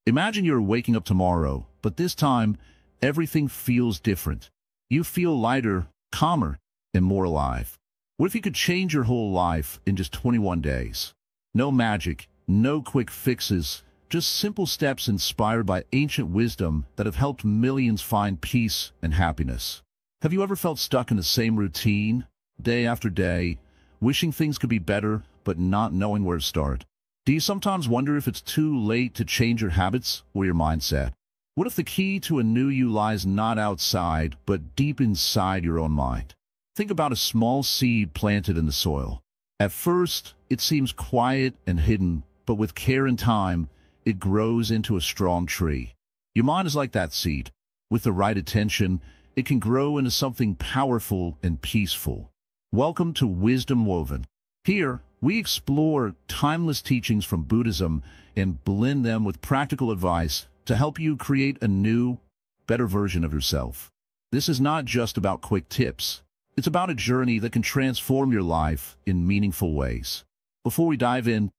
Imagine you're waking up tomorrow, but this time, everything feels different. You feel lighter, calmer, and more alive. What if you could change your whole life in just 21 days? No magic, no quick fixes, just simple steps inspired by ancient wisdom that have helped millions find peace and happiness. Have you ever felt stuck in the same routine, day after day, wishing things could be better, but not knowing where to start? Do you sometimes wonder if it's too late to change your habits or your mindset? What if the key to a new you lies not outside, but deep inside your own mind? Think about a small seed planted in the soil. At first, it seems quiet and hidden, but with care and time, it grows into a strong tree. Your mind is like that seed. With the right attention, it can grow into something powerful and peaceful. Welcome to Wisdom Woven. Here, we explore timeless teachings from Buddhism and blend them with practical advice to help you create a new, better version of yourself. This is not just about quick tips. It's about a journey that can transform your life in meaningful ways. Before we dive in,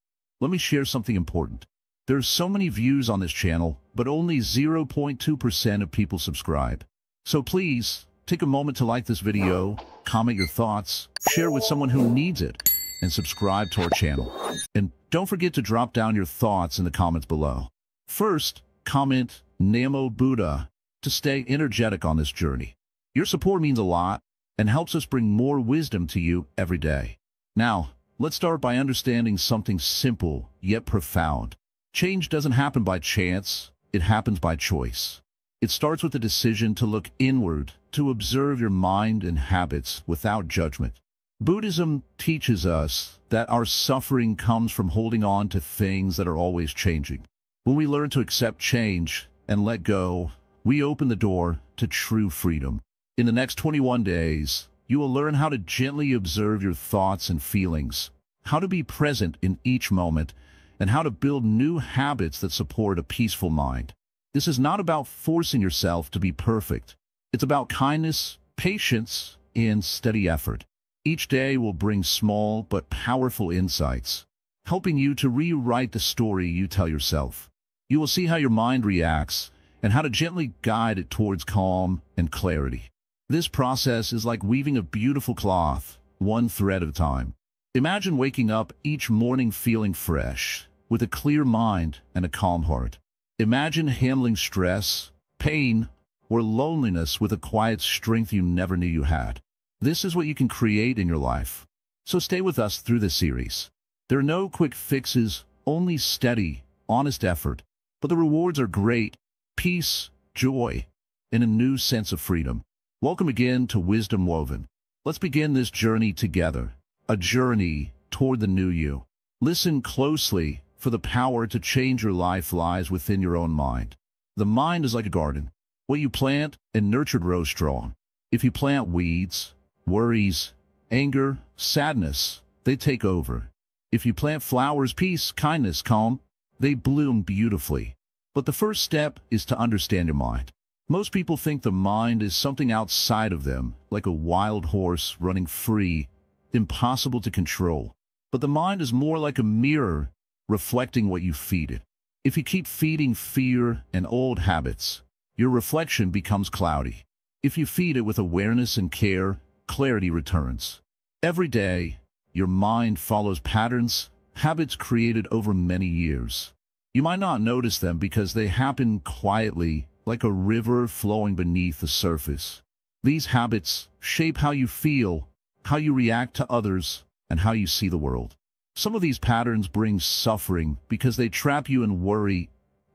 let me share something important. There's so many views on this channel, but only 0.2% of people subscribe. So please, take a moment to like this video, comment your thoughts, share with someone who needs it, and subscribe to our channel. And don't forget to drop down your thoughts in the comments below. First, comment Namo Buddha to stay energetic on this journey. Your support means a lot and helps us bring more wisdom to you every day. Now, let's start by understanding something simple yet profound. Change doesn't happen by chance, it happens by choice. It starts with the decision to look inward, to observe your mind and habits without judgment. Buddhism teaches us that our suffering comes from holding on to things that are always changing. When we learn to accept change and let go, we open the door to true freedom. In the next 21 days, you will learn how to gently observe your thoughts and feelings, how to be present in each moment, and how to build new habits that support a peaceful mind. This is not about forcing yourself to be perfect. It's about kindness, patience, and steady effort. Each day will bring small but powerful insights, helping you to rewrite the story you tell yourself. You will see how your mind reacts and how to gently guide it towards calm and clarity. This process is like weaving a beautiful cloth, one thread at a time. Imagine waking up each morning feeling fresh, with a clear mind and a calm heart. Imagine handling stress, pain, or loneliness with a quiet strength you never knew you had. This is what you can create in your life. So stay with us through this series. There are no quick fixes, only steady, honest effort. But the rewards are great: peace, joy, and a new sense of freedom. Welcome again to Wisdom Woven. Let's begin this journey together, a journey toward the new you. Listen closely, for the power to change your life lies within your own mind. The mind is like a garden. What you plant and nurture grows strong. If you plant weeds, worries, anger, sadness, they take over. If you plant flowers, peace, kindness, calm, they bloom beautifully. But the first step is to understand your mind. Most people think the mind is something outside of them, like a wild horse running free, impossible to control. But the mind is more like a mirror, reflecting what you feed it. If you keep feeding fear and old habits, your reflection becomes cloudy. If you feed it with awareness and care, clarity returns. Every day, your mind follows patterns, habits created over many years. You might not notice them because they happen quietly, like a river flowing beneath the surface. These habits shape how you feel, how you react to others, and how you see the world. Some of these patterns bring suffering because they trap you in worry,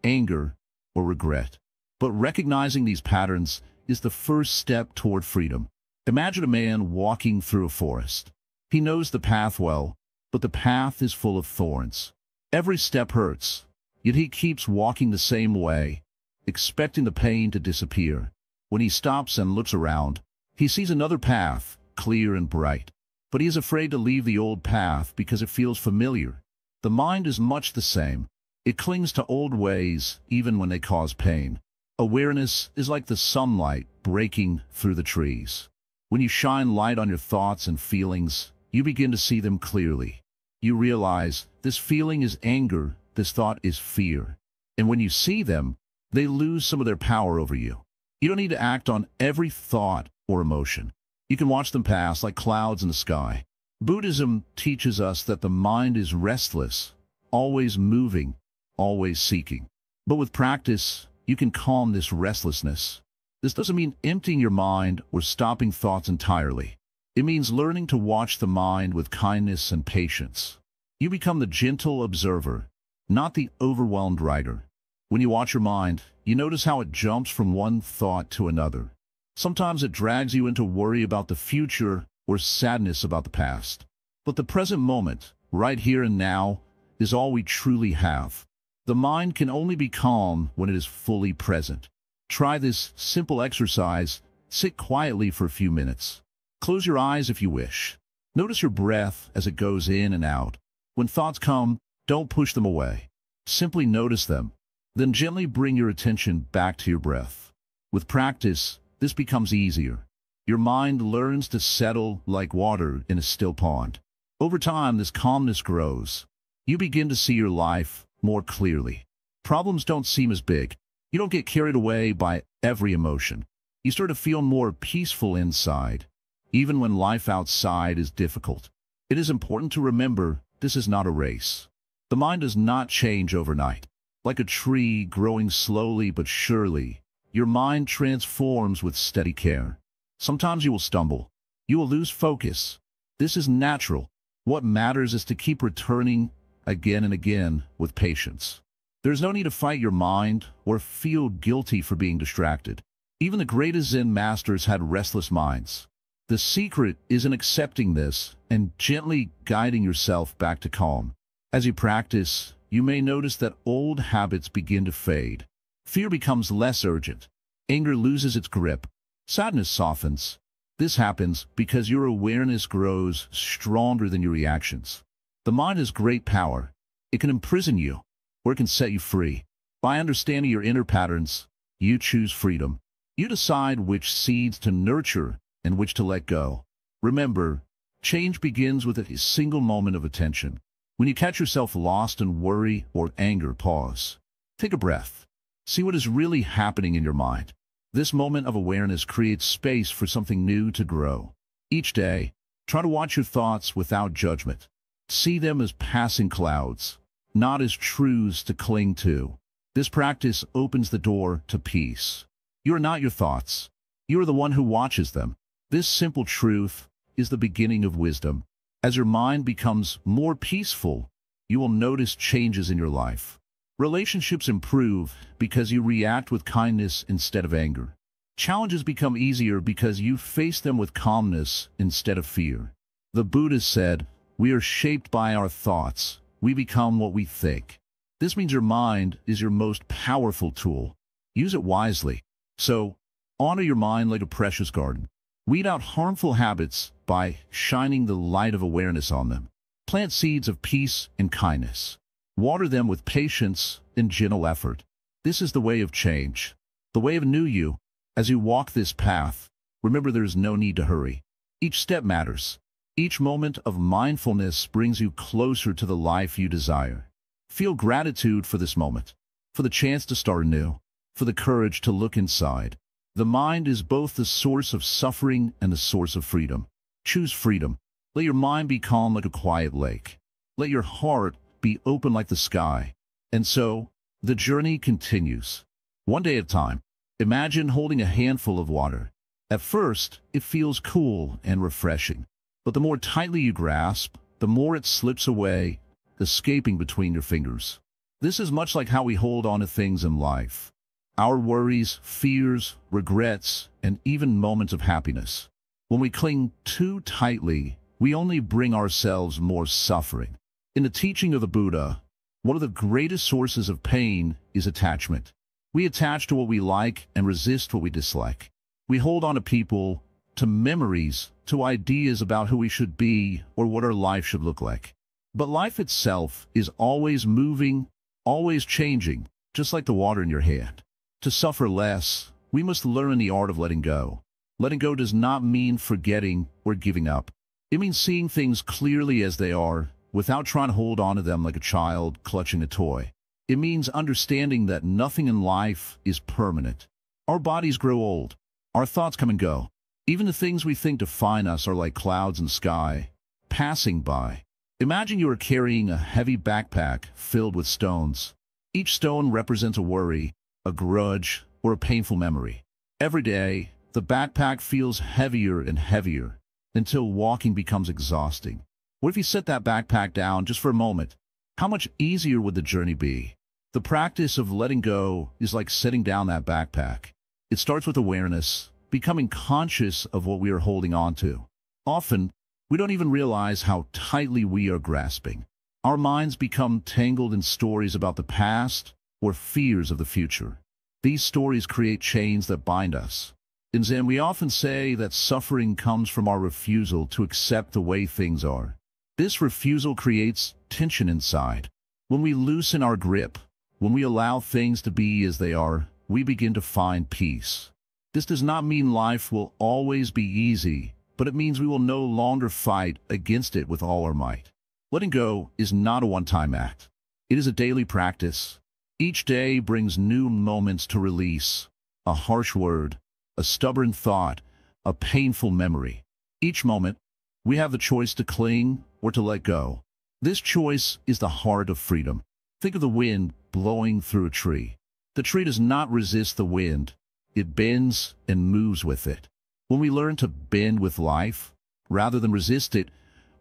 anger, or regret. But recognizing these patterns is the first step toward freedom. Imagine a man walking through a forest. He knows the path well, but the path is full of thorns. Every step hurts, yet he keeps walking the same way, expecting the pain to disappear. When he stops and looks around, he sees another path, clear and bright. But he is afraid to leave the old path because it feels familiar. The mind is much the same. It clings to old ways even when they cause pain. Awareness is like the sunlight breaking through the trees. When you shine light on your thoughts and feelings, you begin to see them clearly. You realize this feeling is anger, this thought is fear. And when you see them, they lose some of their power over you. You don't need to act on every thought or emotion. You can watch them pass like clouds in the sky. Buddhism teaches us that the mind is restless, always moving, always seeking. But with practice, you can calm this restlessness. This doesn't mean emptying your mind or stopping thoughts entirely. It means learning to watch the mind with kindness and patience. You become the gentle observer, not the overwhelmed writer. When you watch your mind, you notice how it jumps from one thought to another. Sometimes it drags you into worry about the future or sadness about the past. But the present moment, right here and now, is all we truly have. The mind can only be calm when it is fully present. Try this simple exercise. Sit quietly for a few minutes. Close your eyes if you wish. Notice your breath as it goes in and out. When thoughts come, don't push them away. Simply notice them. Then gently bring your attention back to your breath. With practice, this becomes easier. Your mind learns to settle like water in a still pond. Over time, this calmness grows. You begin to see your life more clearly. Problems don't seem as big. You don't get carried away by every emotion. You start to feel more peaceful inside, even when life outside is difficult. It is important to remember this is not a race. The mind does not change overnight. Like a tree growing slowly but surely, your mind transforms with steady care. Sometimes you will stumble. You will lose focus. This is natural. What matters is to keep returning again and again with patience. There's no need to fight your mind or feel guilty for being distracted. Even the greatest Zen masters had restless minds. The secret is in accepting this and gently guiding yourself back to calm. As you practice, you may notice that old habits begin to fade. Fear becomes less urgent. Anger loses its grip. Sadness softens. This happens because your awareness grows stronger than your reactions. The mind has great power. It can imprison you, or it can set you free. By understanding your inner patterns, you choose freedom. You decide which seeds to nurture and which to let go. Remember, change begins with a single moment of attention. When you catch yourself lost in worry or anger, pause. Take a breath. See what is really happening in your mind. This moment of awareness creates space for something new to grow. Each day, try to watch your thoughts without judgment. See them as passing clouds, not as truths to cling to. This practice opens the door to peace. You are not your thoughts. You are the one who watches them. This simple truth is the beginning of wisdom. As your mind becomes more peaceful, you will notice changes in your life. Relationships improve because you react with kindness instead of anger. Challenges become easier because you face them with calmness instead of fear. The Buddha said, "We are shaped by our thoughts. We become what we think." This means your mind is your most powerful tool. Use it wisely. So, honor your mind like a precious garden. Weed out harmful habits by shining the light of awareness on them. Plant seeds of peace and kindness. Water them with patience and gentle effort. This is the way of change, the way of a new you. As you walk this path, remember there is no need to hurry. Each step matters. Each moment of mindfulness brings you closer to the life you desire. Feel gratitude for this moment, for the chance to start anew, for the courage to look inside. The mind is both the source of suffering and the source of freedom. Choose freedom. Let your mind be calm like a quiet lake. Let your heart be open like the sky. And so, the journey continues. One day at a time. Imagine holding a handful of water. At first, it feels cool and refreshing. But the more tightly you grasp, the more it slips away, escaping between your fingers. This is much like how we hold on to things in life. Our worries, fears, regrets, and even moments of happiness. When we cling too tightly, we only bring ourselves more suffering. In the teaching of the Buddha, one of the greatest sources of pain is attachment. We attach to what we like and resist what we dislike. We hold on to people, to memories, to ideas about who we should be or what our life should look like. But life itself is always moving, always changing, just like the water in your hand. To suffer less, we must learn the art of letting go. Letting go does not mean forgetting or giving up. It means seeing things clearly as they are, without trying to hold on to them like a child clutching a toy. It means understanding that nothing in life is permanent. Our bodies grow old. Our thoughts come and go. Even the things we think define us are like clouds in sky, passing by. Imagine you are carrying a heavy backpack filled with stones. Each stone represents a worry, a grudge, or a painful memory. Every day, the backpack feels heavier and heavier until walking becomes exhausting. What if you set that backpack down just for a moment? How much easier would the journey be? The practice of letting go is like setting down that backpack. It starts with awareness, becoming conscious of what we are holding on to. Often, we don't even realize how tightly we are grasping. Our minds become tangled in stories about the past or fears of the future. These stories create chains that bind us. In Zen, we often say that suffering comes from our refusal to accept the way things are. This refusal creates tension inside. When we loosen our grip, when we allow things to be as they are, we begin to find peace. This does not mean life will always be easy, but it means we will no longer fight against it with all our might. Letting go is not a one-time act. It is a daily practice. Each day brings new moments to release, a harsh word, a stubborn thought, a painful memory. Each moment, we have the choice to cling or to let go. This choice is the heart of freedom. Think of the wind blowing through a tree. The tree does not resist the wind. It bends and moves with it. When we learn to bend with life, rather than resist it,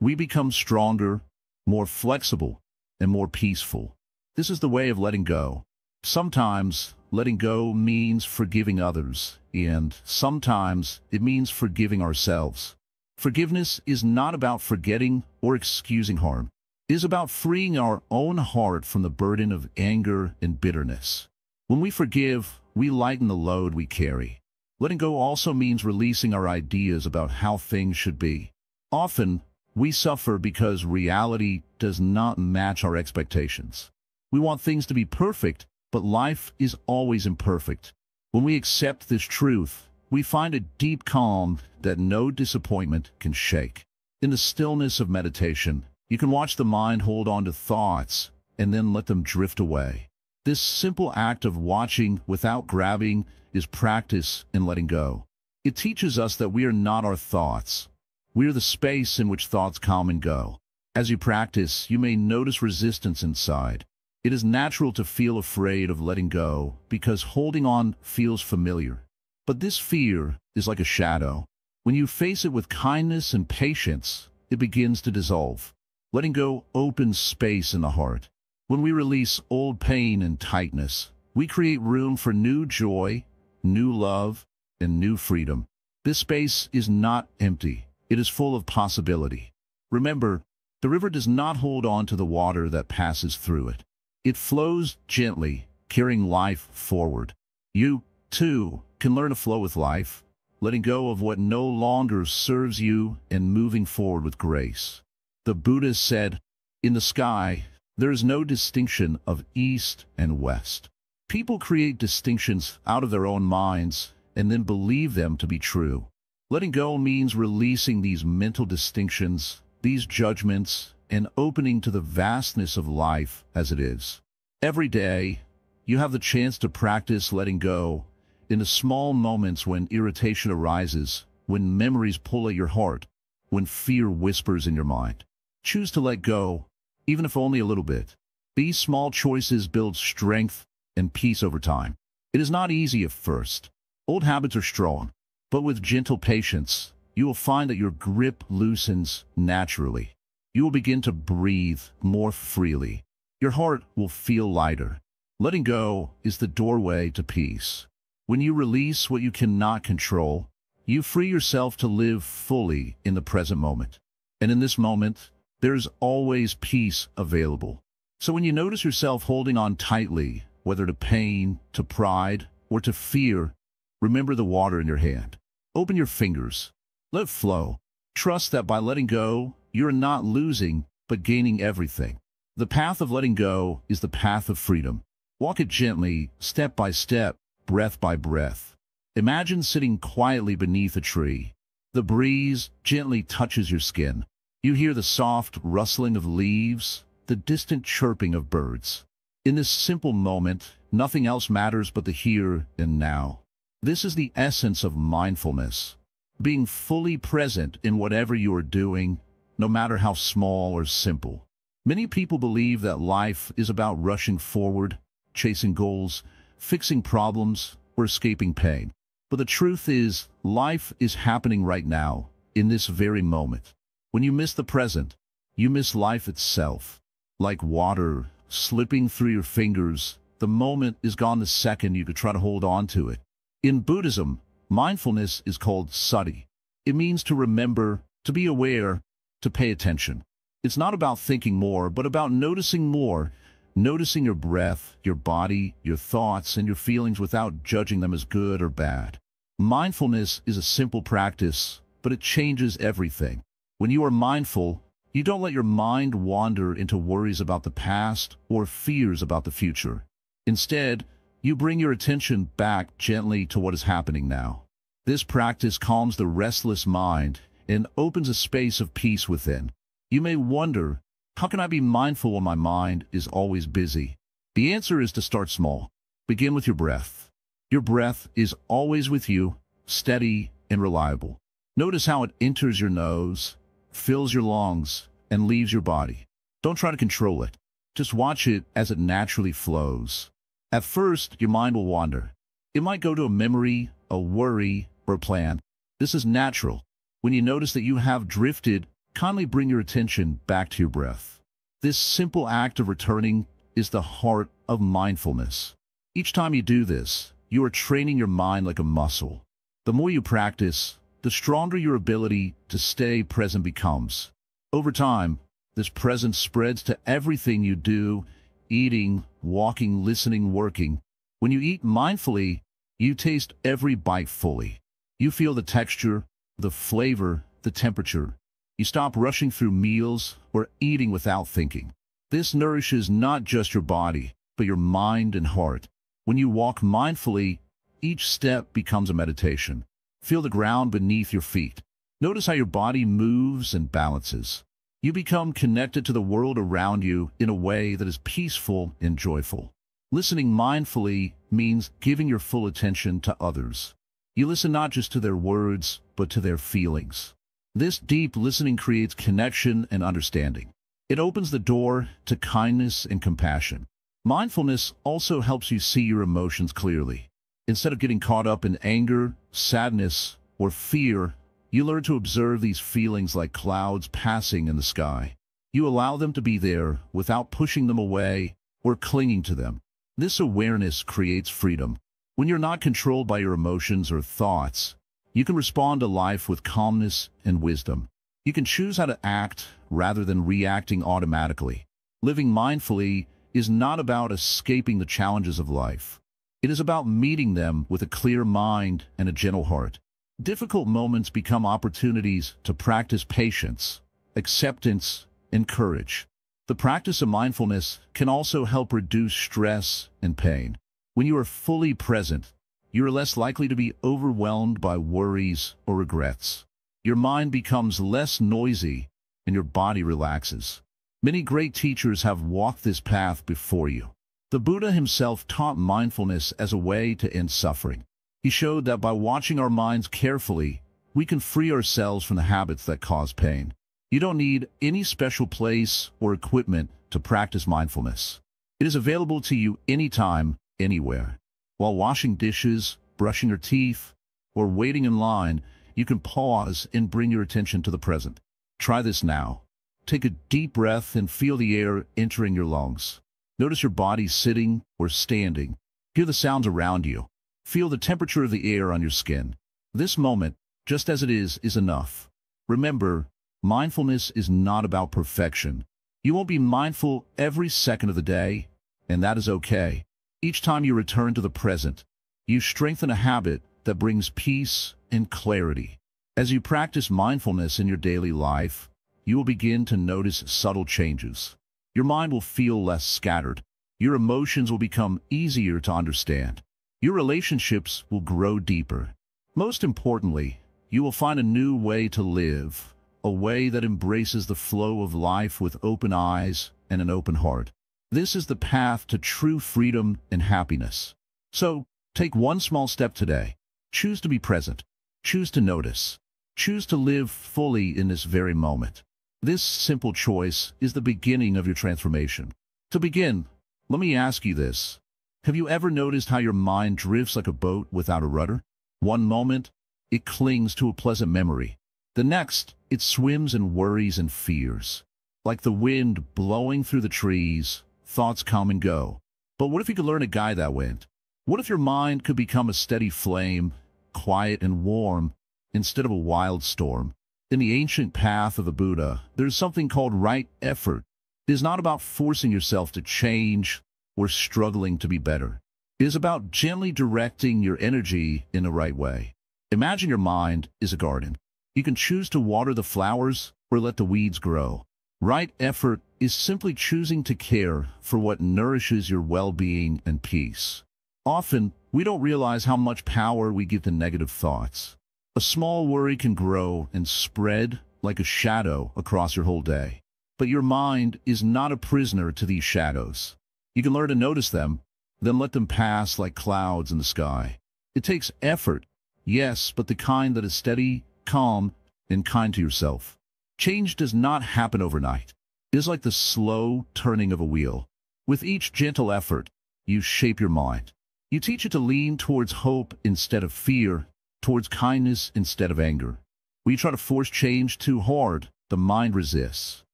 we become stronger, more flexible, and more peaceful. This is the way of letting go. Sometimes letting go means forgiving others, and sometimes it means forgiving ourselves. Forgiveness is not about forgetting or excusing harm. It is about freeing our own heart from the burden of anger and bitterness. When we forgive, we lighten the load we carry. Letting go also means releasing our ideas about how things should be. Often, we suffer because reality does not match our expectations. We want things to be perfect, but life is always imperfect. When we accept this truth, we find a deep calm that no disappointment can shake. In the stillness of meditation, you can watch the mind hold on to thoughts and then let them drift away. This simple act of watching without grabbing is practice in letting go. It teaches us that we are not our thoughts. We are the space in which thoughts come and go. As you practice, you may notice resistance inside. It is natural to feel afraid of letting go because holding on feels familiar. But this fear is like a shadow. When you face it with kindness and patience, it begins to dissolve. Letting go opens space in the heart. When we release old pain and tightness, we create room for new joy, new love, and new freedom. This space is not empty. It is full of possibility. Remember, the river does not hold on to the water that passes through it. It flows gently, carrying life forward. You, too, can learn to flow with life, letting go of what no longer serves you and moving forward with grace. The Buddha said, "In the sky, there is no distinction of east and west." People create distinctions out of their own minds and then believe them to be true. Letting go means releasing these mental distinctions, these judgments, and opening to the vastness of life as it is. Every day, you have the chance to practice letting go in the small moments when irritation arises, when memories pull at your heart, when fear whispers in your mind. Choose to let go, even if only a little bit. These small choices build strength and peace over time. It is not easy at first. Old habits are strong. But with gentle patience, you will find that your grip loosens naturally. You will begin to breathe more freely. Your heart will feel lighter. Letting go is the doorway to peace. When you release what you cannot control, you free yourself to live fully in the present moment. And in this moment, there's always peace available. So when you notice yourself holding on tightly, whether to pain, to pride, or to fear, remember the water in your hand. Open your fingers. Let it flow. Trust that by letting go, you're not losing, but gaining everything. The path of letting go is the path of freedom. Walk it gently, step by step, breath by breath. Imagine sitting quietly beneath a tree. The breeze gently touches your skin. You hear the soft rustling of leaves, the distant chirping of birds. In this simple moment, nothing else matters but the here and now. This is the essence of mindfulness, being fully present in whatever you are doing, no matter how small or simple. Many people believe that life is about rushing forward, chasing goals, fixing problems, or escaping pain. But the truth is, life is happening right now, in this very moment. When you miss the present, you miss life itself. Like water slipping through your fingers, the moment is gone the second you could try to hold on to it. In Buddhism, mindfulness is called sati. It means to remember, to be aware, to pay attention. It's not about thinking more, but about noticing more, noticing your breath, your body, your thoughts, and your feelings without judging them as good or bad. Mindfulness is a simple practice, but it changes everything. When you are mindful, you don't let your mind wander into worries about the past or fears about the future. Instead, you bring your attention back gently to what is happening now. This practice calms the restless mind and opens a space of peace within. You may wonder, how can I be mindful when my mind is always busy? The answer is to start small. Begin with your breath. Your breath is always with you, steady and reliable. Notice how it enters your nose, fills your lungs, and leaves your body. Don't try to control it. Just watch it as it naturally flows. At first, your mind will wander. It might go to a memory, a worry, or a plan. This is natural. When you notice that you have drifted, kindly bring your attention back to your breath. This simple act of returning is the heart of mindfulness. Each time you do this, you are training your mind like a muscle. The more you practice, the stronger your ability to stay present becomes. Over time, this presence spreads to everything you do, eating, walking, listening, working. When you eat mindfully, you taste every bite fully. You feel the texture, the flavor, the temperature. You stop rushing through meals or eating without thinking. This nourishes not just your body, but your mind and heart. When you walk mindfully, each step becomes a meditation. Feel the ground beneath your feet. Notice how your body moves and balances. You become connected to the world around you in a way that is peaceful and joyful. Listening mindfully means giving your full attention to others. You listen not just to their words, but to their feelings. This deep listening creates connection and understanding. It opens the door to kindness and compassion. Mindfulness also helps you see your emotions clearly. Instead of getting caught up in anger, sadness, or fear, you learn to observe these feelings like clouds passing in the sky. You allow them to be there without pushing them away or clinging to them. This awareness creates freedom. When you're not controlled by your emotions or thoughts, you can respond to life with calmness and wisdom. You can choose how to act rather than reacting automatically. Living mindfully is not about escaping the challenges of life. It is about meeting them with a clear mind and a gentle heart. Difficult moments become opportunities to practice patience, acceptance, and courage. The practice of mindfulness can also help reduce stress and pain. When you are fully present, you are less likely to be overwhelmed by worries or regrets. Your mind becomes less noisy and your body relaxes. Many great teachers have walked this path before you. The Buddha himself taught mindfulness as a way to end suffering. He showed that by watching our minds carefully, we can free ourselves from the habits that cause pain. You don't need any special place or equipment to practice mindfulness. It is available to you anytime, anywhere. While washing dishes, brushing your teeth, or waiting in line, you can pause and bring your attention to the present. Try this now. Take a deep breath and feel the air entering your lungs. Notice your body sitting or standing. Hear the sounds around you. Feel the temperature of the air on your skin. This moment, just as it is enough. Remember, mindfulness is not about perfection. You won't be mindful every second of the day, and that is okay. Each time you return to the present, you strengthen a habit that brings peace and clarity. As you practice mindfulness in your daily life, you will begin to notice subtle changes. Your mind will feel less scattered. Your emotions will become easier to understand. Your relationships will grow deeper. Most importantly, you will find a new way to live, a way that embraces the flow of life with open eyes and an open heart. This is the path to true freedom and happiness. So, take one small step today. Choose to be present. Choose to notice. Choose to live fully in this very moment. This simple choice is the beginning of your transformation. To begin, let me ask you this. Have you ever noticed how your mind drifts like a boat without a rudder? One moment, it clings to a pleasant memory. The next, it swims in worries and fears. Like the wind blowing through the trees, thoughts come and go. But what if you could learn to guide that wind? What if your mind could become a steady flame, quiet and warm, instead of a wild storm? In the ancient path of the Buddha, there's something called right effort. It is not about forcing yourself to change or struggling to be better. It is about gently directing your energy in the right way. Imagine your mind is a garden. You can choose to water the flowers or let the weeds grow. Right effort is simply choosing to care for what nourishes your well-being and peace. Often, we don't realize how much power we give to negative thoughts. A small worry can grow and spread like a shadow across your whole day. But your mind is not a prisoner to these shadows. You can learn to notice them, then let them pass like clouds in the sky. It takes effort, yes, but the kind that is steady, calm, and kind to yourself. Change does not happen overnight. It is like the slow turning of a wheel. With each gentle effort, you shape your mind. You teach it to lean towards hope instead of fear, towards kindness instead of anger. When you try to force change too hard, the mind resists.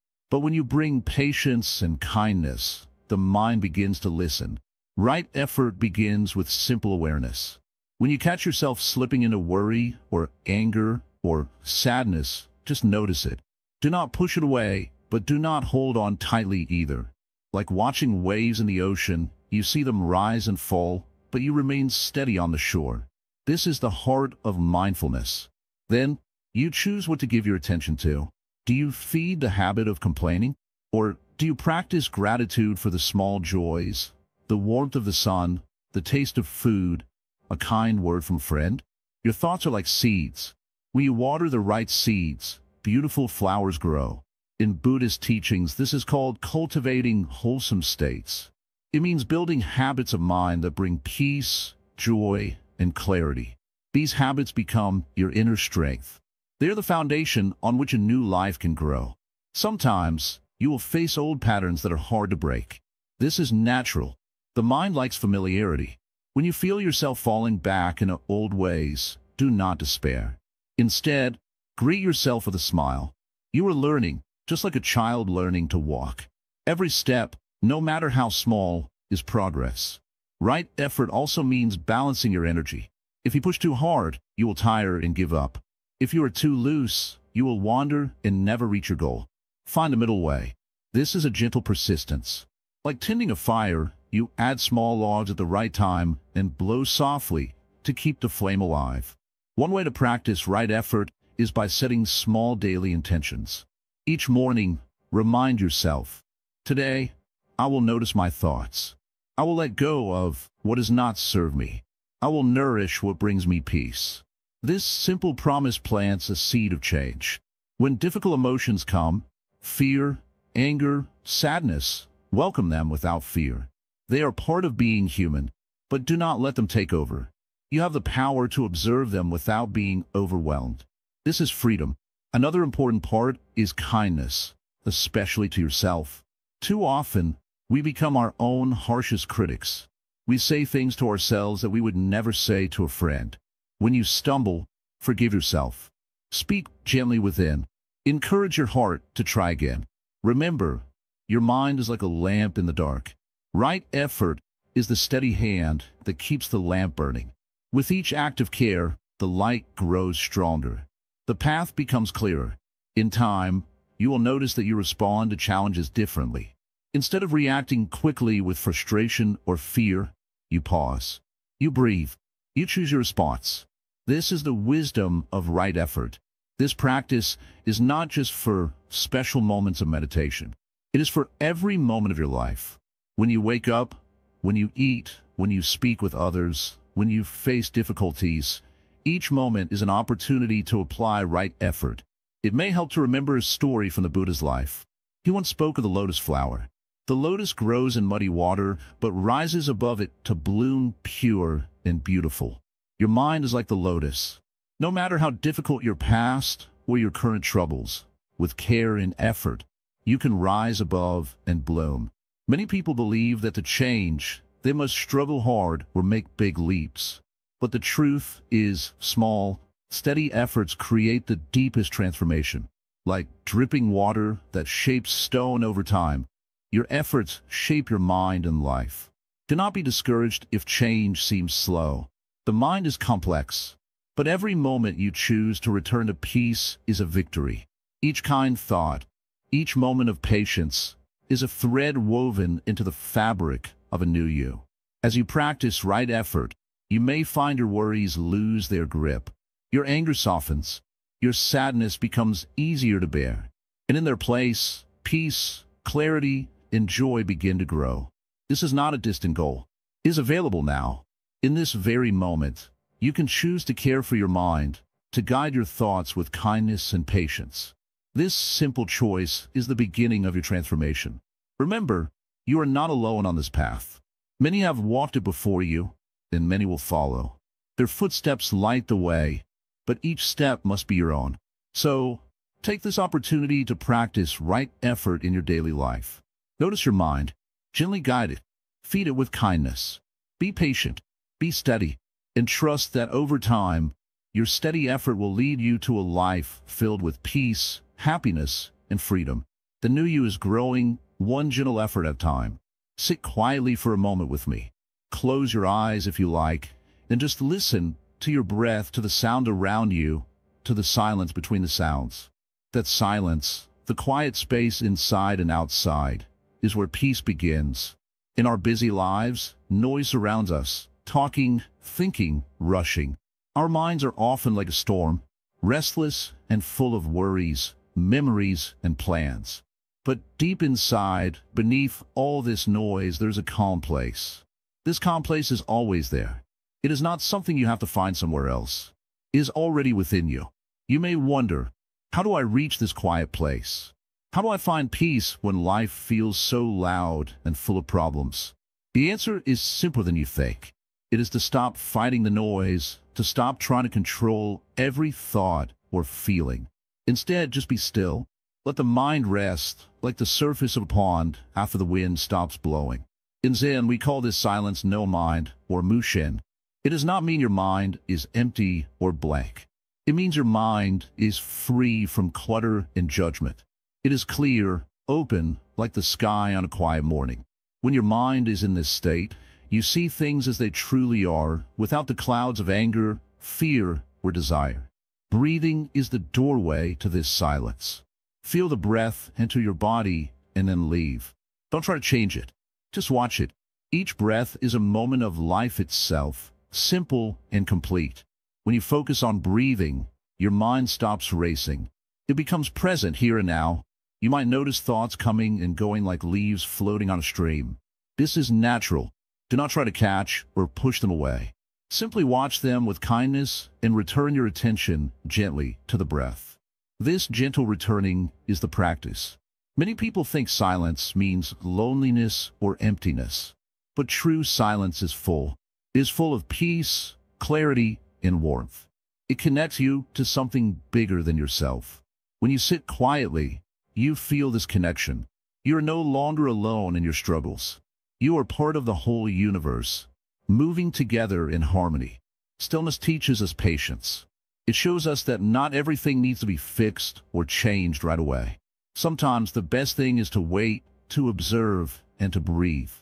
But when you bring patience and kindness, the mind begins to listen. Right effort begins with simple awareness. When you catch yourself slipping into worry or anger or sadness, just notice it. Do not push it away, but do not hold on tightly either. Like watching waves in the ocean, you see them rise and fall, but you remain steady on the shore. This is the heart of mindfulness. Then, you choose what to give your attention to. Do you feed the habit of complaining? Or do you practice gratitude for the small joys, the warmth of the sun, the taste of food, a kind word from a friend? Your thoughts are like seeds. When you water the right seeds, beautiful flowers grow. In Buddhist teachings, this is called cultivating wholesome states. It means building habits of mind that bring peace, joy, and clarity. These habits become your inner strength. They are the foundation on which a new life can grow. Sometimes, you will face old patterns that are hard to break. This is natural. The mind likes familiarity. When you feel yourself falling back into old ways, do not despair. Instead, greet yourself with a smile. You are learning, just like a child learning to walk. Every step, no matter how small, is progress. Right effort also means balancing your energy. If you push too hard, you will tire and give up. If you are too loose, you will wander and never reach your goal. Find a middle way. This is a gentle persistence. Like tending a fire, you add small logs at the right time and blow softly to keep the flame alive. One way to practice right effort is by setting small daily intentions. Each morning, remind yourself, today, I will notice my thoughts. I will let go of what does not serve me. I will nourish what brings me peace. This simple promise plants a seed of change. When difficult emotions come, fear, anger, sadness, welcome them without fear. They are part of being human, but do not let them take over. You have the power to observe them without being overwhelmed. This is freedom. Another important part is kindness, especially to yourself. Too often, we become our own harshest critics. We say things to ourselves that we would never say to a friend. When you stumble, forgive yourself. Speak gently within. Encourage your heart to try again. Remember, your mind is like a lamp in the dark. Right effort is the steady hand that keeps the lamp burning. With each act of care, the light grows stronger. The path becomes clearer. In time, you will notice that you respond to challenges differently. Instead of reacting quickly with frustration or fear, you pause. You breathe. You choose your response. This is the wisdom of right effort. This practice is not just for special moments of meditation. It is for every moment of your life. When you wake up, when you eat, when you speak with others, when you face difficulties, each moment is an opportunity to apply right effort. It may help to remember a story from the Buddha's life. He once spoke of the lotus flower. The lotus grows in muddy water, but rises above it to bloom pure and beautiful. Your mind is like the lotus. No matter how difficult your past or your current troubles, with care and effort, you can rise above and bloom. Many people believe that to change, they must struggle hard or make big leaps. But the truth is, small, steady efforts create the deepest transformation. Like dripping water that shapes stone over time, your efforts shape your mind and life. Do not be discouraged if change seems slow. The mind is complex, but every moment you choose to return to peace is a victory. Each kind thought, each moment of patience, is a thread woven into the fabric of a new you. As you practice right effort, you may find your worries lose their grip. Your anger softens. Your sadness becomes easier to bear. And in their place, peace, clarity, and joy begin to grow. This is not a distant goal. It is available now. In this very moment, you can choose to care for your mind, to guide your thoughts with kindness and patience. This simple choice is the beginning of your transformation. Remember, you are not alone on this path. Many have walked it before you, and many will follow. Their footsteps light the way, but each step must be your own. So, take this opportunity to practice right effort in your daily life. Notice your mind. Gently guide it. Feed it with kindness. Be patient. Be steady. And trust that over time, your steady effort will lead you to a life filled with peace, happiness, and freedom. The new you is growing, one gentle effort at a time. Sit quietly for a moment with me. Close your eyes if you like, and just listen to your breath, to the sound around you, to the silence between the sounds. That silence, the quiet space inside and outside, is where peace begins. In our busy lives, noise surrounds us, talking, thinking, rushing. Our minds are often like a storm, restless and full of worries, memories, and plans. But deep inside, beneath all this noise, there's a calm place. This calm place is always there. It is not something you have to find somewhere else. It is already within you. You may wonder, how do I reach this quiet place? How do I find peace when life feels so loud and full of problems? The answer is simpler than you think. It is to stop fighting the noise, to stop trying to control every thought or feeling. Instead, just be still. Let the mind rest, like the surface of a pond after the wind stops blowing. In Zen, we call this silence no mind, or mushin. It does not mean your mind is empty or blank. It means your mind is free from clutter and judgment. It is clear, open, like the sky on a quiet morning. When your mind is in this state, you see things as they truly are, without the clouds of anger, fear, or desire. Breathing is the doorway to this silence. Feel the breath enter your body and then leave. Don't try to change it. Just watch it. Each breath is a moment of life itself, simple and complete. When you focus on breathing, your mind stops racing. It becomes present here and now. You might notice thoughts coming and going like leaves floating on a stream. This is natural. Do not try to catch or push them away. Simply watch them with kindness and return your attention gently to the breath. This gentle returning is the practice. Many people think silence means loneliness or emptiness. But true silence is full. It is full of peace, clarity, and warmth. It connects you to something bigger than yourself. When you sit quietly, you feel this connection. You are no longer alone in your struggles. You are part of the whole universe, moving together in harmony. Stillness teaches us patience. It shows us that not everything needs to be fixed or changed right away. Sometimes the best thing is to wait, to observe, and to breathe.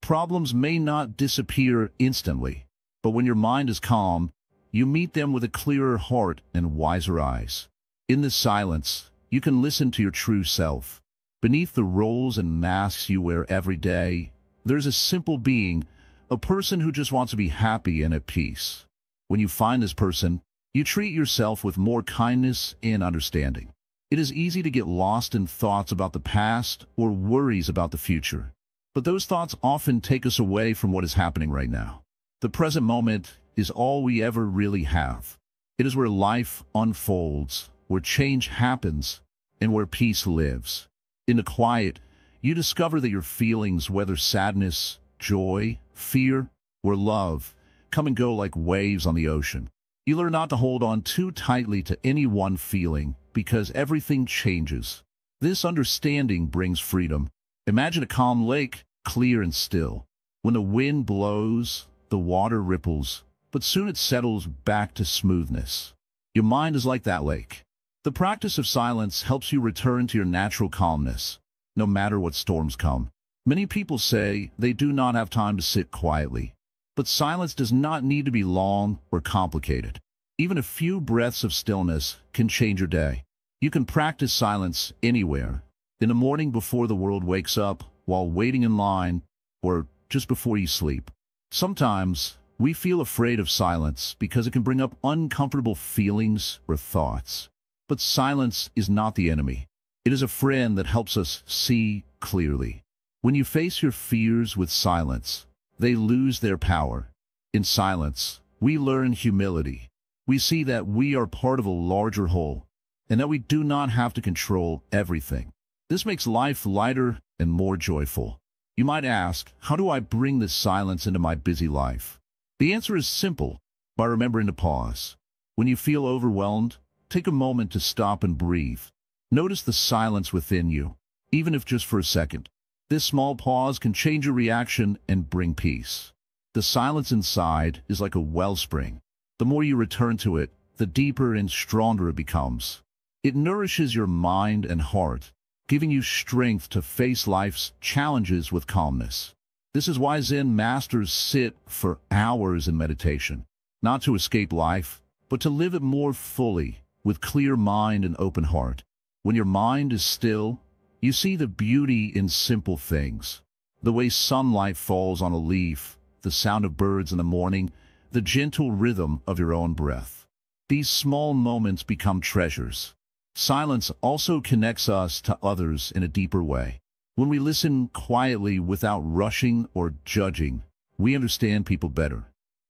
Problems may not disappear instantly, but when your mind is calm, you meet them with a clearer heart and wiser eyes. In this silence, you can listen to your true self. Beneath the roles and masks you wear every day, there's a simple being, a person who just wants to be happy and at peace. When you find this person, you treat yourself with more kindness and understanding. It is easy to get lost in thoughts about the past or worries about the future. But those thoughts often take us away from what is happening right now. The present moment is all we ever really have. It is where life unfolds, where change happens, and where peace lives. In the quiet, You discover that your feelings, whether sadness, joy, fear, or love, come and go like waves on the ocean. You learn not to hold on too tightly to any one feeling because everything changes. This understanding brings freedom. Imagine a calm lake, clear and still. When the wind blows, the water ripples, but soon it settles back to smoothness. Your mind is like that lake. The practice of silence helps you return to your natural calmness, no matter what storms come. Many people say they do not have time to sit quietly, but silence does not need to be long or complicated. Even a few breaths of stillness can change your day. You can practice silence anywhere, in the morning before the world wakes up, while waiting in line, or just before you sleep. Sometimes we feel afraid of silence because it can bring up uncomfortable feelings or thoughts. But silence is not the enemy. It is a friend that helps us see clearly. When you face your fears with silence, they lose their power. In silence, we learn humility. We see that we are part of a larger whole, and that we do not have to control everything. This makes life lighter and more joyful. You might ask, how do I bring this silence into my busy life? The answer is simple, by remembering to pause. When you feel overwhelmed, take a moment to stop and breathe. Notice the silence within you, even if just for a second. This small pause can change your reaction and bring peace. The silence inside is like a wellspring. The more you return to it, the deeper and stronger it becomes. It nourishes your mind and heart, giving you strength to face life's challenges with calmness. This is why Zen masters sit for hours in meditation, not to escape life, but to live it more fully, with clear mind and open heart. When your mind is still, you see the beauty in simple things. The way sunlight falls on a leaf, the sound of birds in the morning, the gentle rhythm of your own breath. These small moments become treasures. Silence also connects us to others in a deeper way. When we listen quietly without rushing or judging, we understand people better.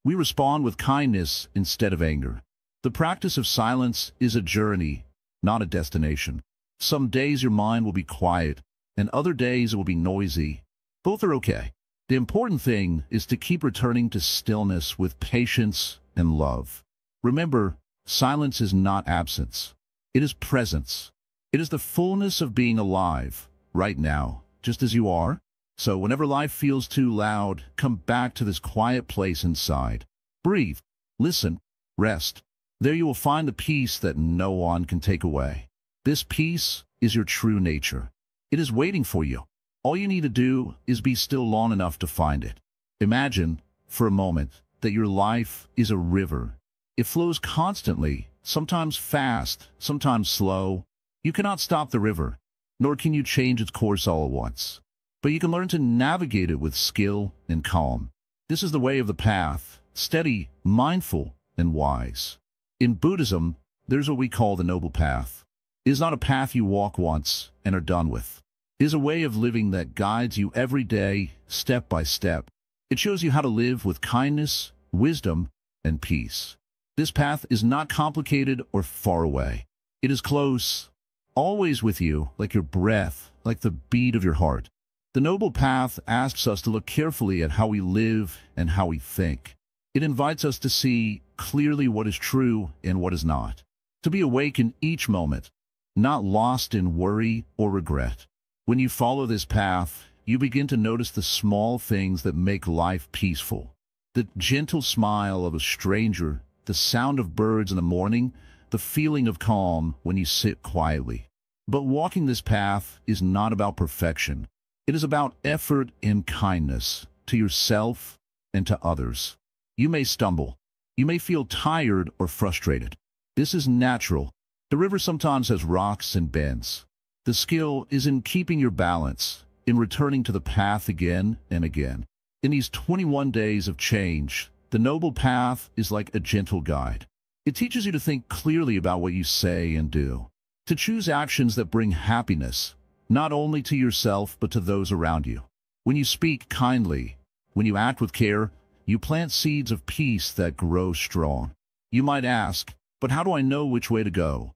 We respond with kindness instead of anger. The practice of silence is a journey, not a destination. Some days your mind will be quiet, and other days it will be noisy. Both are okay. The important thing is to keep returning to stillness with patience and love. Remember, silence is not absence. It is presence. It is the fullness of being alive, right now, just as you are. So whenever life feels too loud, come back to this quiet place inside. Breathe, listen, rest. There you will find the peace that no one can take away. This peace is your true nature. It is waiting for you. All you need to do is be still long enough to find it. Imagine, for a moment, that your life is a river. It flows constantly, sometimes fast, sometimes slow. You cannot stop the river, nor can you change its course all at once. But you can learn to navigate it with skill and calm. This is the way of the path, steady, mindful, and wise. In Buddhism, there's what we call the Noble Path. It is not a path you walk once and are done with. It is a way of living that guides you every day, step by step. It shows you how to live with kindness, wisdom, and peace. This path is not complicated or far away. It is close, always with you, like your breath, like the beat of your heart. The Noble Path asks us to look carefully at how we live and how we think. It invites us to see clearly what is true and what is not. To be awake in each moment, not lost in worry or regret. When you follow this path, you begin to notice the small things that make life peaceful. The gentle smile of a stranger, the sound of birds in the morning, the feeling of calm when you sit quietly. But walking this path is not about perfection. It is about effort and kindness to yourself and to others. You may stumble. You may feel tired or frustrated. This is natural. The river sometimes has rocks and bends. The skill is in keeping your balance, in returning to the path again and again. In these 21 days of change, the Noble Path is like a gentle guide. It teaches you to think clearly about what you say and do, to choose actions that bring happiness, not only to yourself but to those around you. When you speak kindly, when you act with care, you plant seeds of peace that grow strong. You might ask, but how do I know which way to go?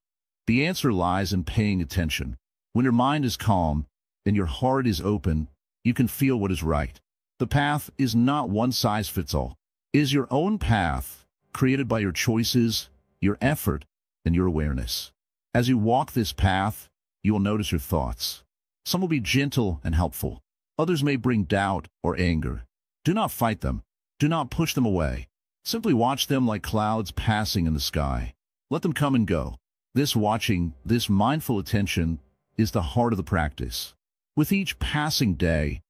The answer lies in paying attention. When your mind is calm, and your heart is open, you can feel what is right. The path is not one size fits all. It is your own path, created by your choices, your effort, and your awareness. As you walk this path, you will notice your thoughts. Some will be gentle and helpful. Others may bring doubt or anger. Do not fight them. Do not push them away. Simply watch them like clouds passing in the sky. Let them come and go. This watching, this mindful attention, is the heart of the practice. With each passing day,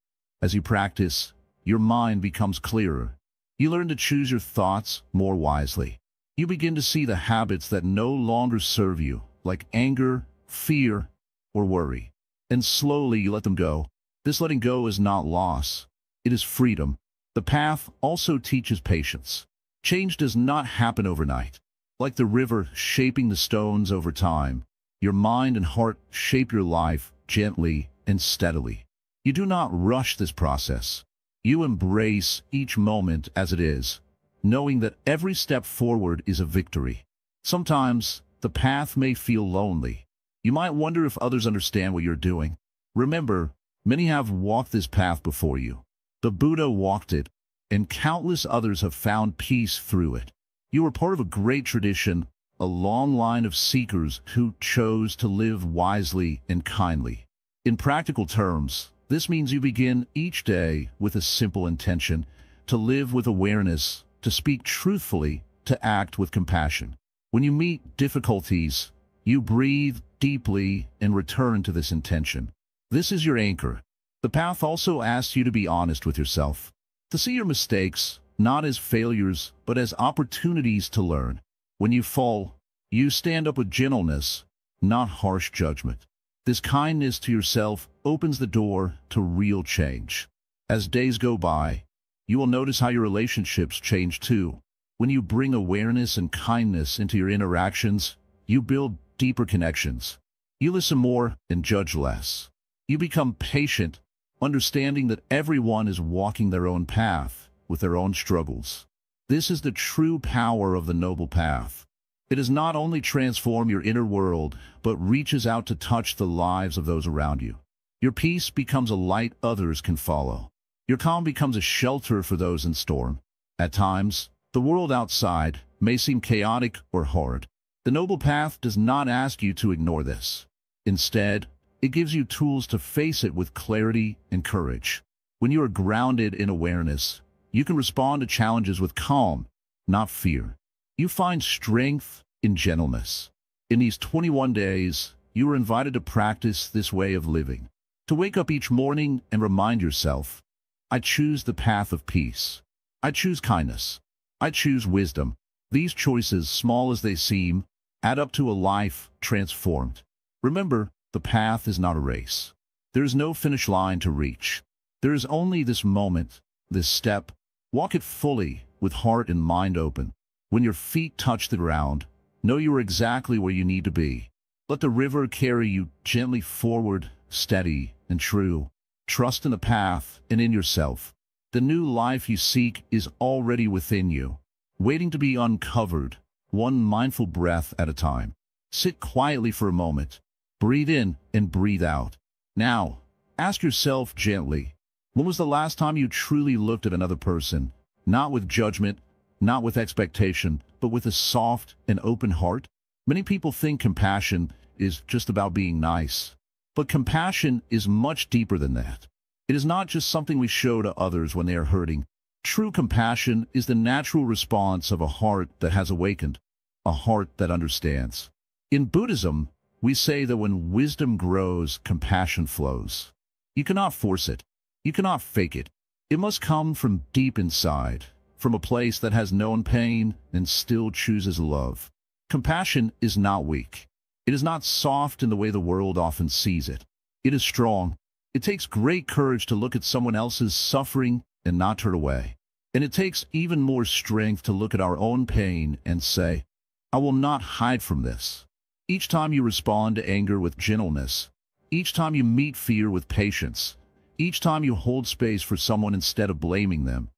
as you practice, your mind becomes clearer. You learn to choose your thoughts more wisely. You begin to see the habits that no longer serve you, like anger, fear, or worry. And slowly you let them go. This letting go is not loss. It is freedom. The path also teaches patience. Change does not happen overnight. Like the river shaping the stones over time, your mind and heart shape your life gently and steadily. You do not rush this process. You embrace each moment as it is, knowing that every step forward is a victory. Sometimes, the path may feel lonely. You might wonder if others understand what you're doing. Remember, many have walked this path before you. The Buddha walked it, and countless others have found peace through it. You are part of a great tradition, a long line of seekers who chose to live wisely and kindly. In practical terms, this means you begin each day with a simple intention: to live with awareness, to speak truthfully, to act with compassion. When you meet difficulties, you breathe deeply and return to this intention. This is your anchor. The path also asks you to be honest with yourself, to see your mistakes not as failures, but as opportunities to learn. When you fall, you stand up with gentleness, not harsh judgment. This kindness to yourself opens the door to real change. As days go by, you will notice how your relationships change too. When you bring awareness and kindness into your interactions, you build deeper connections. You listen more and judge less. You become patient, understanding that everyone is walking their own path, with their own struggles. This is the true power of the noble path. It does not only transform your inner world, but reaches out to touch the lives of those around you. Your peace becomes a light others can follow. Your calm becomes a shelter for those in storm. At times, the world outside may seem chaotic or hard. The noble path does not ask you to ignore this. Instead, it gives you tools to face it with clarity and courage. When you are grounded in awareness, you can respond to challenges with calm, not fear. You find strength in gentleness. In these 21 days, you are invited to practice this way of living. To wake up each morning and remind yourself, I choose the path of peace. I choose kindness. I choose wisdom. These choices, small as they seem, add up to a life transformed. Remember, the path is not a race. There is no finish line to reach. There is only this moment, this step. Walk it fully, with heart and mind open. When your feet touch the ground, know you are exactly where you need to be. Let the river carry you gently forward, steady and true. Trust in the path and in yourself. The new life you seek is already within you, waiting to be uncovered, one mindful breath at a time. Sit quietly for a moment. Breathe in and breathe out. Now, ask yourself gently, when was the last time you truly looked at another person, not with judgment, not with expectation, but with a soft and open heart? Many people think compassion is just about being nice. But compassion is much deeper than that. It is not just something we show to others when they are hurting. True compassion is the natural response of a heart that has awakened, a heart that understands. In Buddhism, we say that when wisdom grows, compassion flows. You cannot force it. You cannot fake it. It must come from deep inside, from a place that has known pain and still chooses love. Compassion is not weak. It is not soft in the way the world often sees it. It is strong. It takes great courage to look at someone else's suffering and not turn away. And it takes even more strength to look at our own pain and say, I will not hide from this. Each time you respond to anger with gentleness, each time you meet fear with patience, each time you hold space for someone instead of blaming them,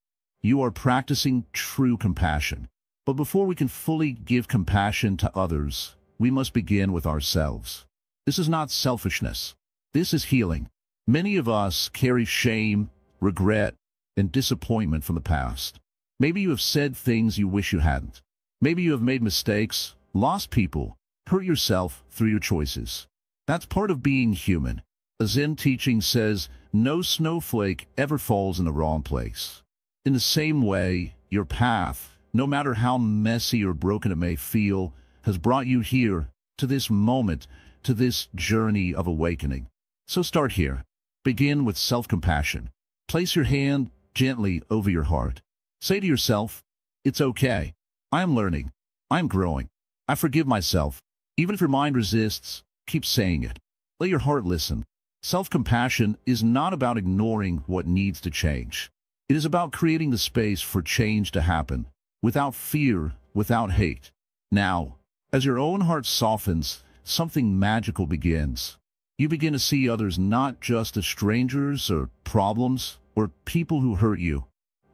you are practicing true compassion. But before we can fully give compassion to others, we must begin with ourselves. This is not selfishness. This is healing. Many of us carry shame, regret, and disappointment from the past. Maybe you have said things you wish you hadn't. Maybe you have made mistakes, lost people, hurt yourself through your choices. That's part of being human. A Zen teaching says, no snowflake ever falls in the wrong place. In the same way, your path, no matter how messy or broken it may feel, has brought you here, to this moment, to this journey of awakening. So start here. Begin with self-compassion. Place your hand gently over your heart. Say to yourself, it's okay. I am learning. I am growing. I forgive myself. Even if your mind resists, keep saying it. Let your heart listen. Self-compassion is not about ignoring what needs to change. It is about creating the space for change to happen, without fear, without hate. Now, as your own heart softens, something magical begins. You begin to see others not just as strangers or problems or people who hurt you,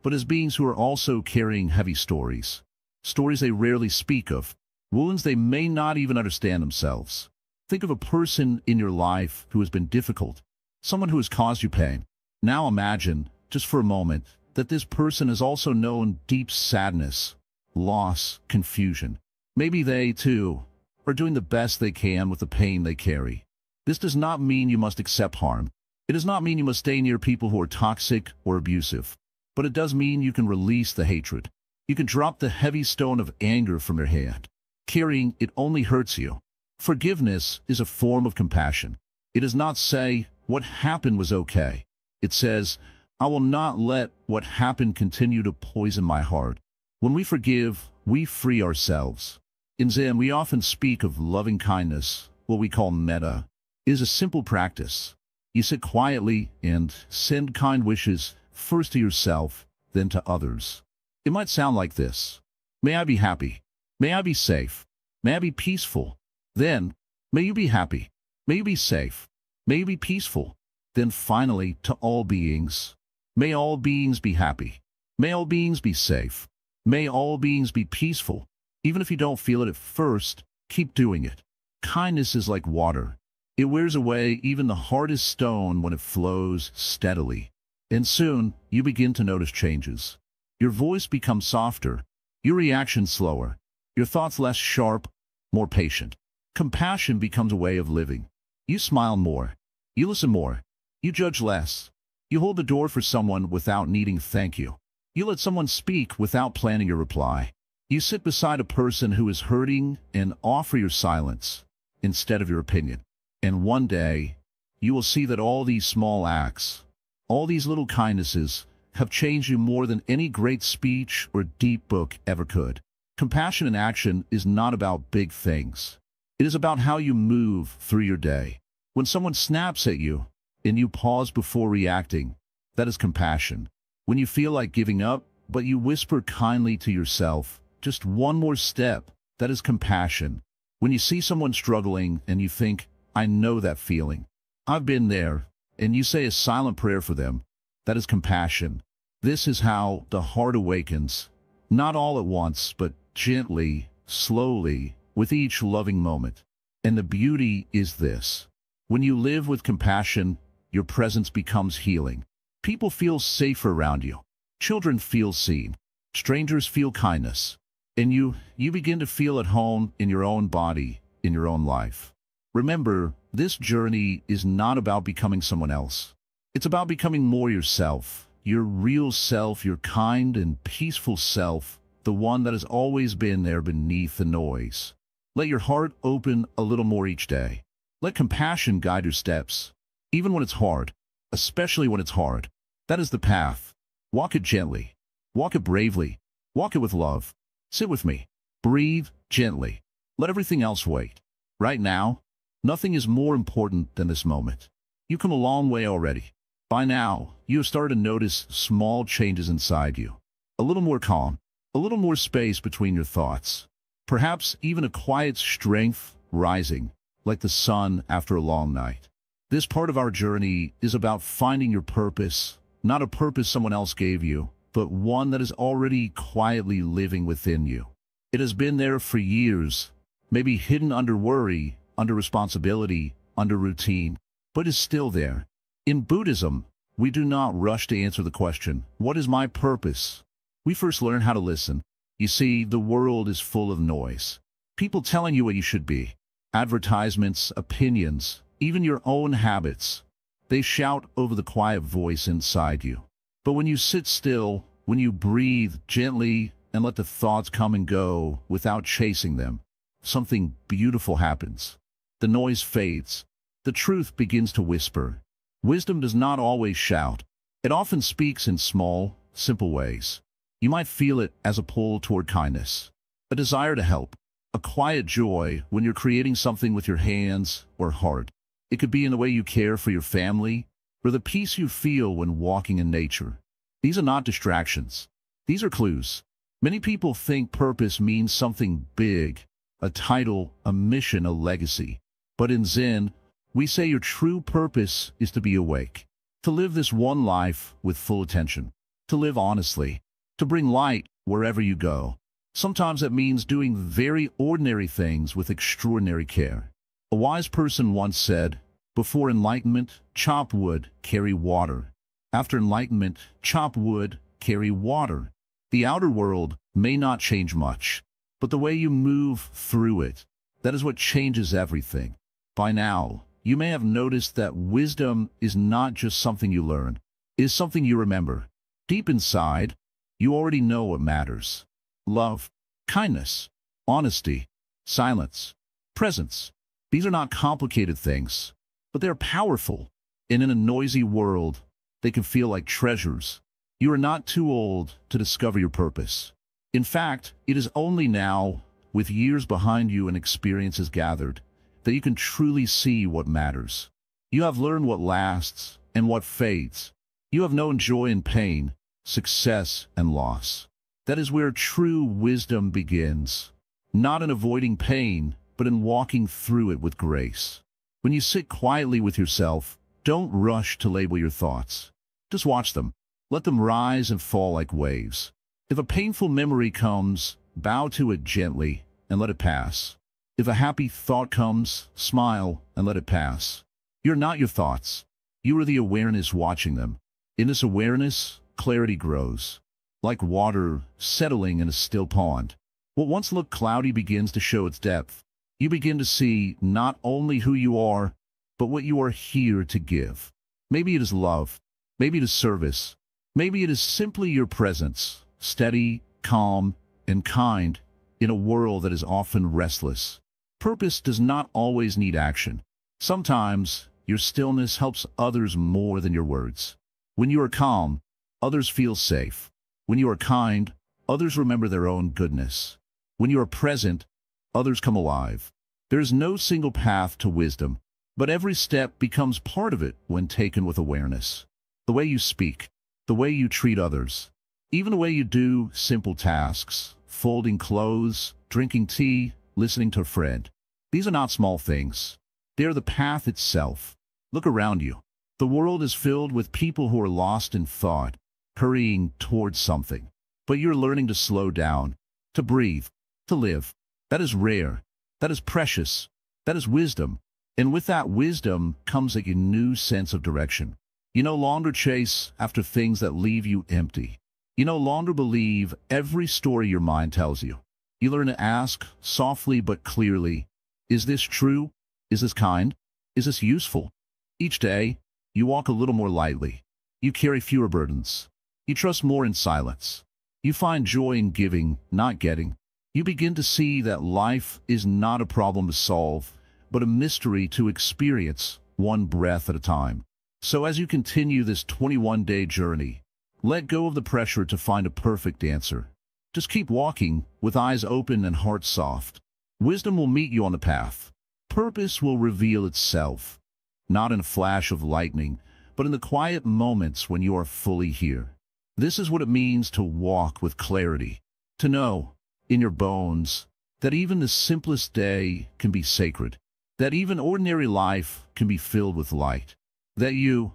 but as beings who are also carrying heavy stories. Stories they rarely speak of, wounds they may not even understand themselves. Think of a person in your life who has been difficult, someone who has caused you pain. Now imagine, just for a moment, that this person has also known deep sadness, loss, confusion. Maybe they, too, are doing the best they can with the pain they carry. This does not mean you must accept harm. It does not mean you must stay near people who are toxic or abusive. But it does mean you can release the hatred. You can drop the heavy stone of anger from your hand. Carrying it only hurts you. Forgiveness is a form of compassion. It does not say, what happened was okay. It says, I will not let what happened continue to poison my heart. When we forgive, we free ourselves. In Zen, we often speak of loving kindness, what we call metta. It is a simple practice. You sit quietly and send kind wishes, first to yourself, then to others. It might sound like this. May I be happy. May I be safe. May I be peaceful. Then, may you be happy. May you be safe. May you be peaceful. Then finally, to all beings. May all beings be happy. May all beings be safe. May all beings be peaceful. Even if you don't feel it at first, keep doing it. Kindness is like water. It wears away even the hardest stone when it flows steadily. And soon, you begin to notice changes. Your voice becomes softer, your reaction slower, your thoughts less sharp, more patient. Compassion becomes a way of living. You smile more. You listen more. You judge less. You hold the door for someone without needing thank you. You let someone speak without planning your reply. You sit beside a person who is hurting and offer your silence instead of your opinion. And one day, you will see that all these small acts, all these little kindnesses, have changed you more than any great speech or deep book ever could. Compassion in action is not about big things. It is about how you move through your day. When someone snaps at you, and you pause before reacting, that is compassion. When you feel like giving up, but you whisper kindly to yourself, just one more step, that is compassion. When you see someone struggling and you think, I know that feeling. I've been there, and you say a silent prayer for them, that is compassion. This is how the heart awakens, not all at once, but gently, slowly, with each loving moment. And the beauty is this. When you live with compassion, your presence becomes healing. People feel safer around you. Children feel seen. Strangers feel kindness. And you begin to feel at home in your own body, in your own life. Remember, this journey is not about becoming someone else. It's about becoming more yourself, your real self, your kind and peaceful self, the one that has always been there beneath the noise. Let your heart open a little more each day. Let compassion guide your steps, even when it's hard, especially when it's hard. That is the path. Walk it gently. Walk it bravely. Walk it with love. Sit with me. Breathe gently. Let everything else wait. Right now, nothing is more important than this moment. You've come a long way already. By now, you have started to notice small changes inside you. A little more calm, a little more space between your thoughts. Perhaps even a quiet strength rising, like the sun after a long night. This part of our journey is about finding your purpose, not a purpose someone else gave you, but one that is already quietly living within you. It has been there for years, maybe hidden under worry, under responsibility, under routine, but is still there. In Buddhism, we do not rush to answer the question, what is my purpose? We first learn how to listen. You see, the world is full of noise. People telling you what you should be. Advertisements, opinions, even your own habits. They shout over the quiet voice inside you. But when you sit still, when you breathe gently and let the thoughts come and go without chasing them, something beautiful happens. The noise fades. The truth begins to whisper. Wisdom does not always shout. It often speaks in small, simple ways. You might feel it as a pull toward kindness, a desire to help, a quiet joy when you're creating something with your hands or heart. It could be in the way you care for your family, or the peace you feel when walking in nature. These are not distractions. These are clues. Many people think purpose means something big, a title, a mission, a legacy. But in Zen, we say your true purpose is to be awake, to live this one life with full attention, to live honestly, to bring light wherever you go. Sometimes that means doing very ordinary things with extraordinary care. A wise person once said, before enlightenment, chop wood, carry water. After enlightenment, chop wood, carry water. The outer world may not change much, but the way you move through it, that is what changes everything. By now, you may have noticed that wisdom is not just something you learn, it is something you remember. Deep inside, you already know what matters. Love, kindness, honesty, silence, presence. These are not complicated things, but they're powerful. And in a noisy world, they can feel like treasures. You are not too old to discover your purpose. In fact, it is only now, with years behind you and experiences gathered, that you can truly see what matters. You have learned what lasts and what fades. You have known joy and pain, success and loss. That is where true wisdom begins, not in avoiding pain, but in walking through it with grace. When you sit quietly with yourself, don't rush to label your thoughts. Just watch them. Let them rise and fall like waves. If a painful memory comes, bow to it gently and let it pass. If a happy thought comes, smile and let it pass. You're not your thoughts. You are the awareness watching them. In this awareness, clarity grows. Like water settling in a still pond. What once looked cloudy begins to show its depth. You begin to see not only who you are, but what you are here to give. Maybe it is love. Maybe it is service. Maybe it is simply your presence, steady, calm, and kind, in a world that is often restless. Purpose does not always need action. Sometimes, your stillness helps others more than your words. When you are calm, others feel safe. When you are kind, others remember their own goodness. When you are present, others come alive. There is no single path to wisdom, but every step becomes part of it when taken with awareness. The way you speak, the way you treat others, even the way you do simple tasks, folding clothes, drinking tea, listening to a friend. These are not small things. They are the path itself. Look around you. The world is filled with people who are lost in thought, hurrying towards something. But you're learning to slow down, to breathe, to live. That is rare. That is precious. That is wisdom. And with that wisdom comes a new sense of direction. You no longer chase after things that leave you empty. You no longer believe every story your mind tells you. You learn to ask, softly but clearly, is this true? Is this kind? Is this useful? Each day, you walk a little more lightly. You carry fewer burdens. You trust more in silence. You find joy in giving, not getting. You begin to see that life is not a problem to solve, but a mystery to experience, one breath at a time. So as you continue this 21-day journey, let go of the pressure to find a perfect answer. Just keep walking, with eyes open and heart soft. Wisdom will meet you on the path. Purpose will reveal itself, not in a flash of lightning, but in the quiet moments when you are fully here. This is what it means to walk with clarity, to know, in your bones, that even the simplest day can be sacred, that even ordinary life can be filled with light, that you,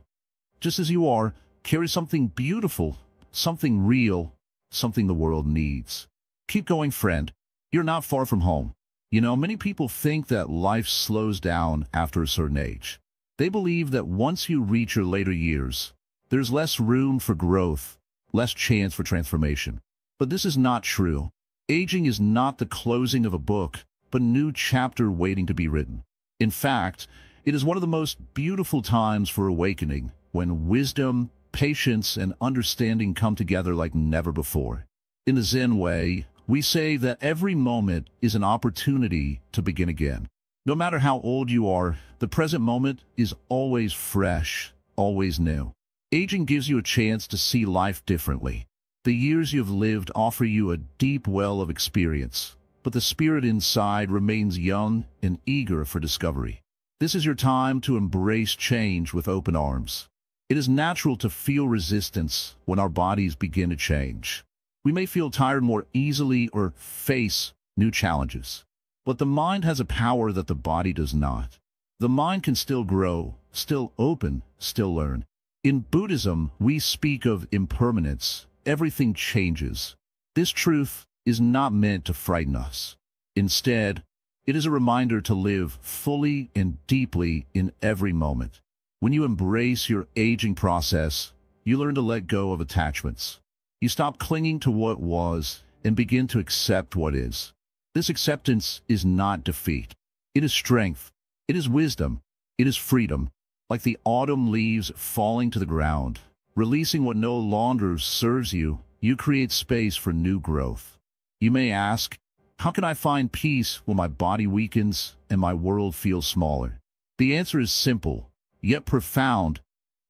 just as you are, carry something beautiful, something real, something the world needs. Keep going, friend. You're not far from home. You know, many people think that life slows down after a certain age. They believe that once you reach your later years, there's less room for growth, less chance for transformation. But this is not true. Aging is not the closing of a book, but a new chapter waiting to be written. In fact, it is one of the most beautiful times for awakening, when wisdom, patience, and understanding come together like never before. In the Zen way, we say that every moment is an opportunity to begin again. No matter how old you are, the present moment is always fresh, always new. Aging gives you a chance to see life differently. The years you've lived offer you a deep well of experience, but the spirit inside remains young and eager for discovery. This is your time to embrace change with open arms. It is natural to feel resistance when our bodies begin to change. We may feel tired more easily or face new challenges. But the mind has a power that the body does not. The mind can still grow, still open, still learn. In Buddhism, we speak of impermanence. Everything changes. This truth is not meant to frighten us. Instead, it is a reminder to live fully and deeply in every moment. When you embrace your aging process, you learn to let go of attachments. You stop clinging to what was and begin to accept what is. This acceptance is not defeat. It is strength. It is wisdom. It is freedom. Like the autumn leaves falling to the ground, releasing what no longer serves you, you create space for new growth. You may ask, how can I find peace when my body weakens and my world feels smaller? The answer is simple, yet profound.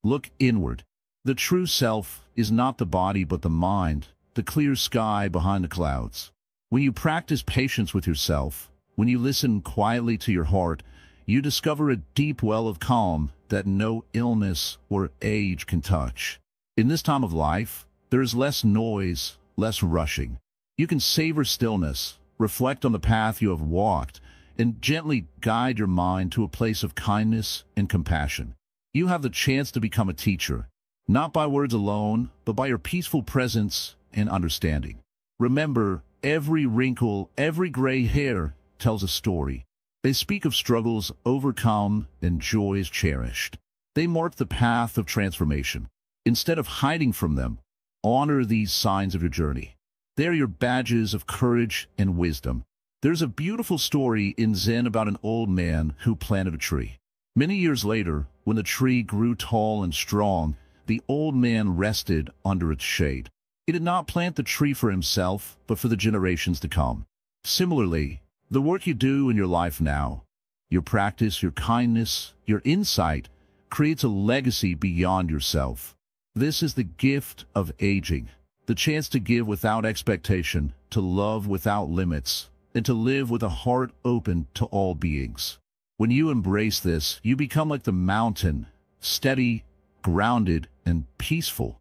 Look inward. The true self is not the body but the mind, the clear sky behind the clouds. When you practice patience with yourself, when you listen quietly to your heart, you discover a deep well of calm that no illness or age can touch. In this time of life, there is less noise, less rushing. You can savor stillness, reflect on the path you have walked, and gently guide your mind to a place of kindness and compassion. You have the chance to become a teacher, not by words alone, but by your peaceful presence and understanding. Remember, every wrinkle, every gray hair tells a story. They speak of struggles overcome and joys cherished. They mark the path of transformation. Instead of hiding from them, honor these signs of your journey. They are your badges of courage and wisdom. There's a beautiful story in Zen about an old man who planted a tree. Many years later, when the tree grew tall and strong, the old man rested under its shade. He did not plant the tree for himself, but for the generations to come. Similarly, the work you do in your life now, your practice, your kindness, your insight, creates a legacy beyond yourself. This is the gift of aging, the chance to give without expectation, to love without limits, and to live with a heart open to all beings. When you embrace this, you become like the mountain, steady, grounded, and peaceful,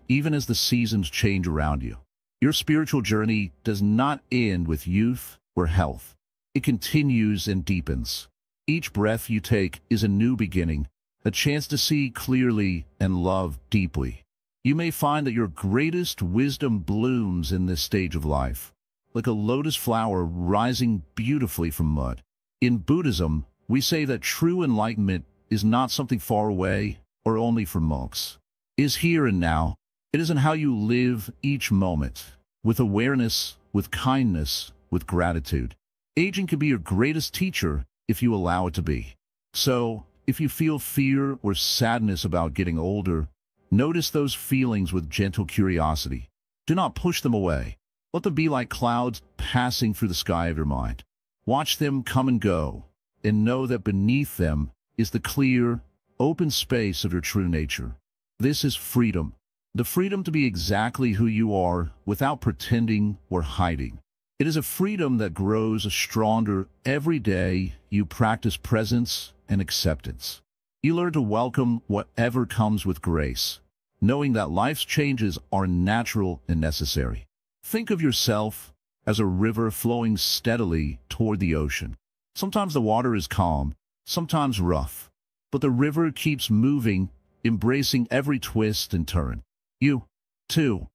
even as the seasons change around you. Your spiritual journey does not end with youth or health. It continues and deepens. Each breath you take is a new beginning, a chance to see clearly and love deeply. You may find that your greatest wisdom blooms in this stage of life, like a lotus flower rising beautifully from mud. In Buddhism, we say that true enlightenment is not something far away or only for monks. It is here and now. It is in how you live each moment, with awareness, with kindness, with gratitude. Aging can be your greatest teacher if you allow it to be. So, if you feel fear or sadness about getting older, notice those feelings with gentle curiosity. Do not push them away. Let them be like clouds passing through the sky of your mind. Watch them come and go, and know that beneath them is the clear, open space of your true nature. This is freedom. The freedom to be exactly who you are without pretending or hiding. It is a freedom that grows stronger every day you practice presence and acceptance. You learn to welcome whatever comes with grace, knowing that life's changes are natural and necessary. Think of yourself as a river flowing steadily toward the ocean. Sometimes the water is calm, sometimes rough, but the river keeps moving, embracing every twist and turn. You, too,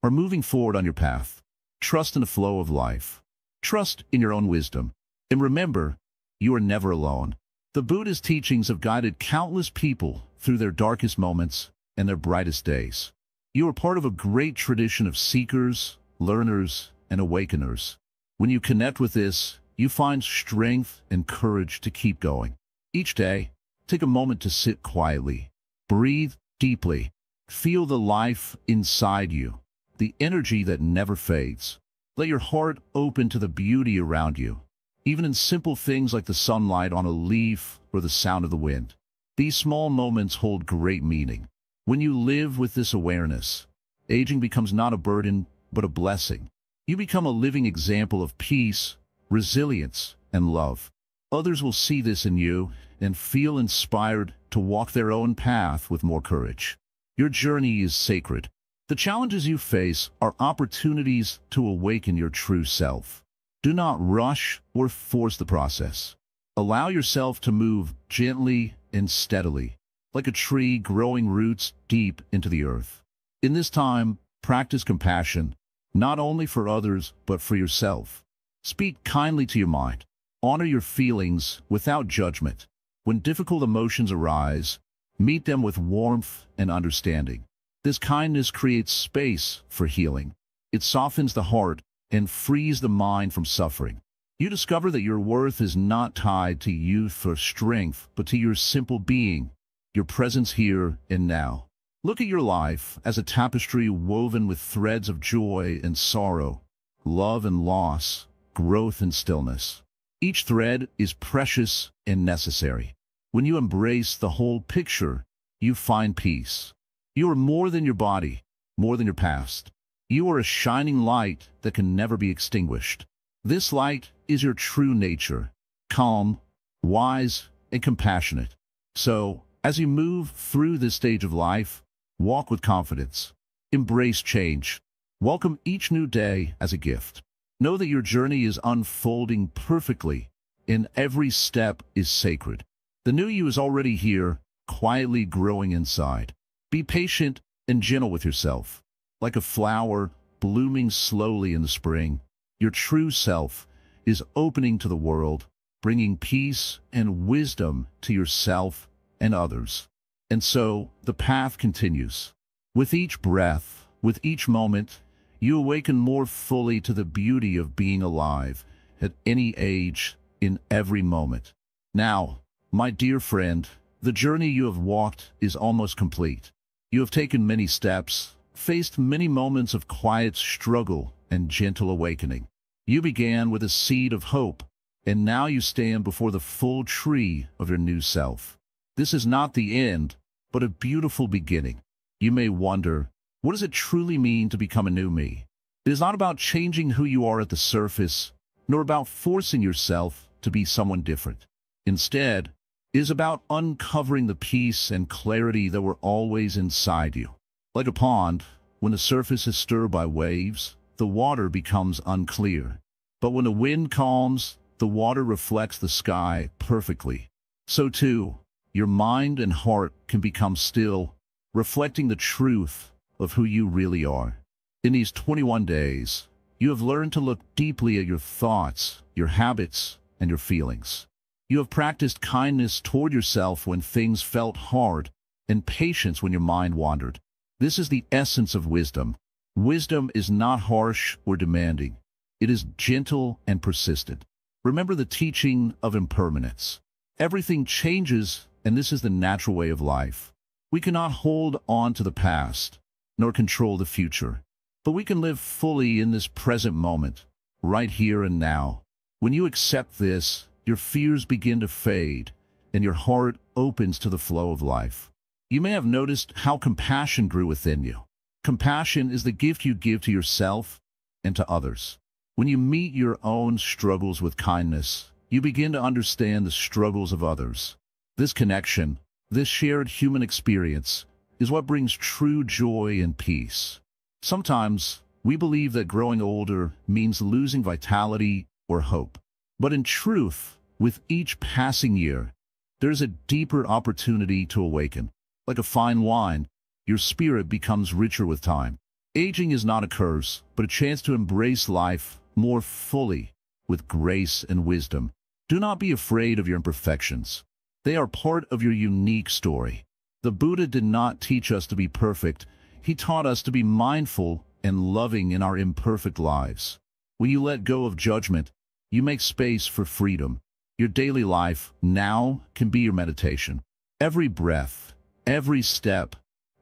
are moving forward on your path. Trust in the flow of life. Trust in your own wisdom. And remember, you are never alone. The Buddhist teachings have guided countless people through their darkest moments and their brightest days. You are part of a great tradition of seekers, learners, and awakeners. When you connect with this, you find strength and courage to keep going. Each day, take a moment to sit quietly. Breathe deeply. Feel the life inside you, the energy that never fades. Let your heart open to the beauty around you, even in simple things like the sunlight on a leaf or the sound of the wind. These small moments hold great meaning. When you live with this awareness, aging becomes not a burden, but a blessing. You become a living example of peace, resilience, and love. Others will see this in you and feel inspired to walk their own path with more courage. Your journey is sacred. The challenges you face are opportunities to awaken your true self. Do not rush or force the process. Allow yourself to move gently and steadily, like a tree growing roots deep into the earth. In this time, practice compassion, not only for others, but for yourself. Speak kindly to your mind. Honor your feelings without judgment. When difficult emotions arise, meet them with warmth and understanding. This kindness creates space for healing. It softens the heart and frees the mind from suffering. You discover that your worth is not tied to youth or strength, but to your simple being, your presence here and now. Look at your life as a tapestry woven with threads of joy and sorrow, love and loss, growth and stillness. Each thread is precious and necessary. When you embrace the whole picture, you find peace. You are more than your body, more than your past. You are a shining light that can never be extinguished. This light is your true nature, calm, wise, and compassionate. So, as you move through this stage of life, walk with confidence. Embrace change. Welcome each new day as a gift. Know that your journey is unfolding perfectly, and every step is sacred. The new you is already here, quietly growing inside. Be patient and gentle with yourself. Like a flower blooming slowly in the spring, your true self is opening to the world, bringing peace and wisdom to yourself and others. And so, the path continues. With each breath, with each moment, you awaken more fully to the beauty of being alive, at any age, in every moment. Now, my dear friend, the journey you have walked is almost complete. You have taken many steps, faced many moments of quiet struggle and gentle awakening. You began with a seed of hope, and now you stand before the full tree of your new self. This is not the end, but a beautiful beginning. You may wonder, what does it truly mean to become a new me? It is not about changing who you are at the surface, nor about forcing yourself to be someone different. Instead, it is about uncovering the peace and clarity that were always inside you. Like a pond, when the surface is stirred by waves, the water becomes unclear. But when the wind calms, the water reflects the sky perfectly. So too, your mind and heart can become still, reflecting the truth of who you really are. In these 21 days, you have learned to look deeply at your thoughts, your habits, and your feelings. You have practiced kindness toward yourself when things felt hard, and patience when your mind wandered. This is the essence of wisdom. Wisdom is not harsh or demanding. It is gentle and persistent. Remember the teaching of impermanence. Everything changes, and this is the natural way of life. We cannot hold on to the past, nor control the future. But we can live fully in this present moment, right here and now. When you accept this, your fears begin to fade, and your heart opens to the flow of life. You may have noticed how compassion grew within you. Compassion is the gift you give to yourself and to others. When you meet your own struggles with kindness, you begin to understand the struggles of others. This connection, this shared human experience, is what brings true joy and peace. Sometimes, we believe that growing older means losing vitality or hope. But in truth, with each passing year, there's a deeper opportunity to awaken. Like a fine wine, your spirit becomes richer with time. Aging is not a curse, but a chance to embrace life more fully, with grace and wisdom. Do not be afraid of your imperfections. They are part of your unique story. The Buddha did not teach us to be perfect. He taught us to be mindful and loving in our imperfect lives. When you let go of judgment, you make space for freedom. Your daily life now can be your meditation. Every breath, every step,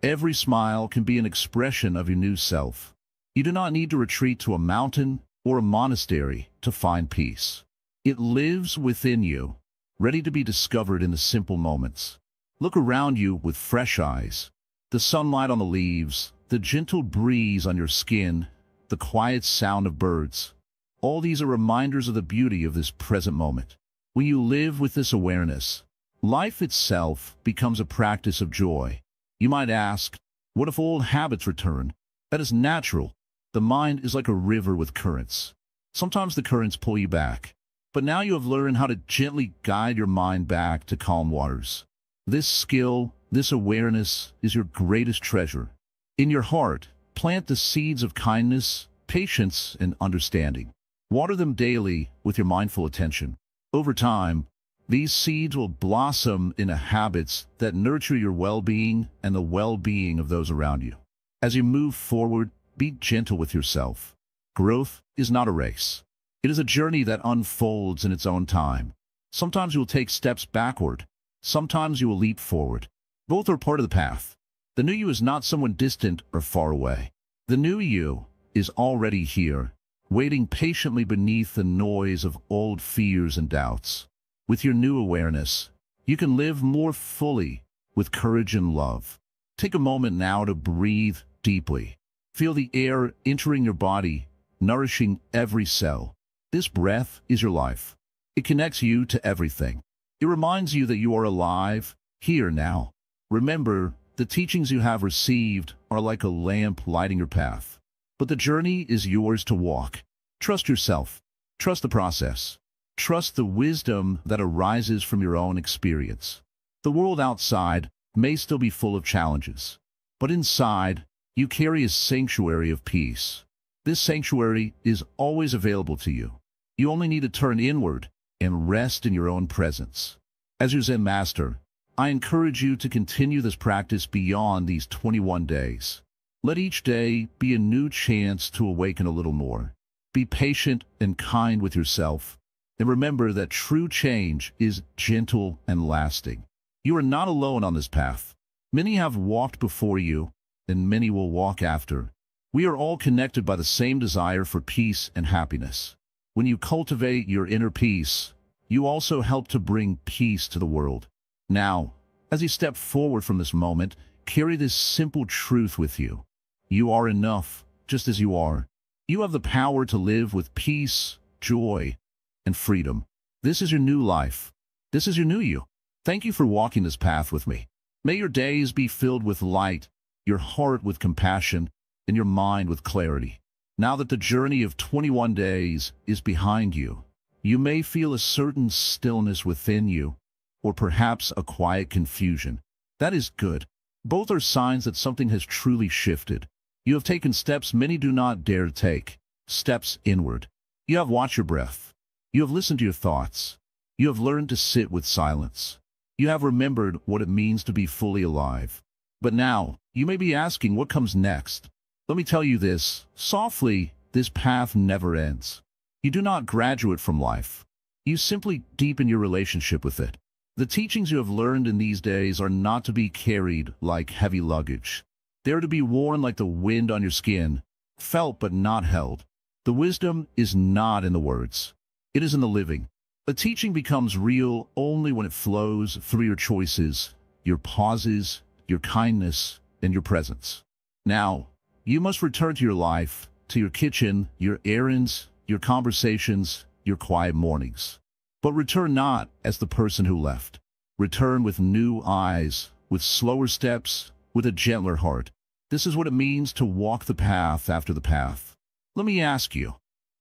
every smile can be an expression of your new self. You do not need to retreat to a mountain or a monastery to find peace. It lives within you, ready to be discovered in the simple moments. Look around you with fresh eyes. The sunlight on the leaves, the gentle breeze on your skin, the quiet sound of birds. All these are reminders of the beauty of this present moment. When you live with this awareness, life itself becomes a practice of joy. You might ask, what if old habits return? That is natural. The mind is like a river with currents. Sometimes the currents pull you back, but now you have learned how to gently guide your mind back to calm waters. This skill, this awareness, is your greatest treasure. In your heart, plant the seeds of kindness, patience, and understanding. Water them daily with your mindful attention. Over time, these seeds will blossom into habits that nurture your well-being and the well-being of those around you. As you move forward, be gentle with yourself. Growth is not a race. It is a journey that unfolds in its own time. Sometimes you will take steps backward. Sometimes you will leap forward. Both are part of the path. The new you is not someone distant or far away. The new you is already here, waiting patiently beneath the noise of old fears and doubts. With your new awareness, you can live more fully, with courage and love. Take a moment now to breathe deeply. Feel the air entering your body, nourishing every cell. This breath is your life. It connects you to everything. It reminds you that you are alive, here now. Remember, the teachings you have received are like a lamp lighting your path. But the journey is yours to walk. Trust yourself. Trust the process. Trust the wisdom that arises from your own experience. The world outside may still be full of challenges, but inside, you carry a sanctuary of peace. This sanctuary is always available to you. You only need to turn inward and rest in your own presence. As your Zen master, I encourage you to continue this practice beyond these 21 days. Let each day be a new chance to awaken a little more. Be patient and kind with yourself, and remember that true change is gentle and lasting. You are not alone on this path. Many have walked before you, and many will walk after. We are all connected by the same desire for peace and happiness. When you cultivate your inner peace, you also help to bring peace to the world. Now, as you step forward from this moment, carry this simple truth with you. You are enough, just as you are. You have the power to live with peace, joy, and freedom. This is your new life. This is your new you. Thank you for walking this path with me. May your days be filled with light, your heart with compassion, and your mind with clarity. Now that the journey of 21 days is behind you, you may feel a certain stillness within you, or perhaps a quiet confusion. That is good. Both are signs that something has truly shifted. You have taken steps many do not dare to take, steps inward. You have watched your breath. You have listened to your thoughts. You have learned to sit with silence. You have remembered what it means to be fully alive. But now, you may be asking what comes next. Let me tell you this, softly, this path never ends. You do not graduate from life. You simply deepen your relationship with it. The teachings you have learned in these days are not to be carried like heavy luggage. They are to be worn like the wind on your skin, felt but not held. The wisdom is not in the words. It is in the living. A teaching becomes real only when it flows through your choices, your pauses, your kindness, and your presence. Now, you must return to your life, to your kitchen, your errands, your conversations, your quiet mornings. But return not as the person who left. Return with new eyes, with slower steps, with a gentler heart. This is what it means to walk the path after the path. Let me ask you,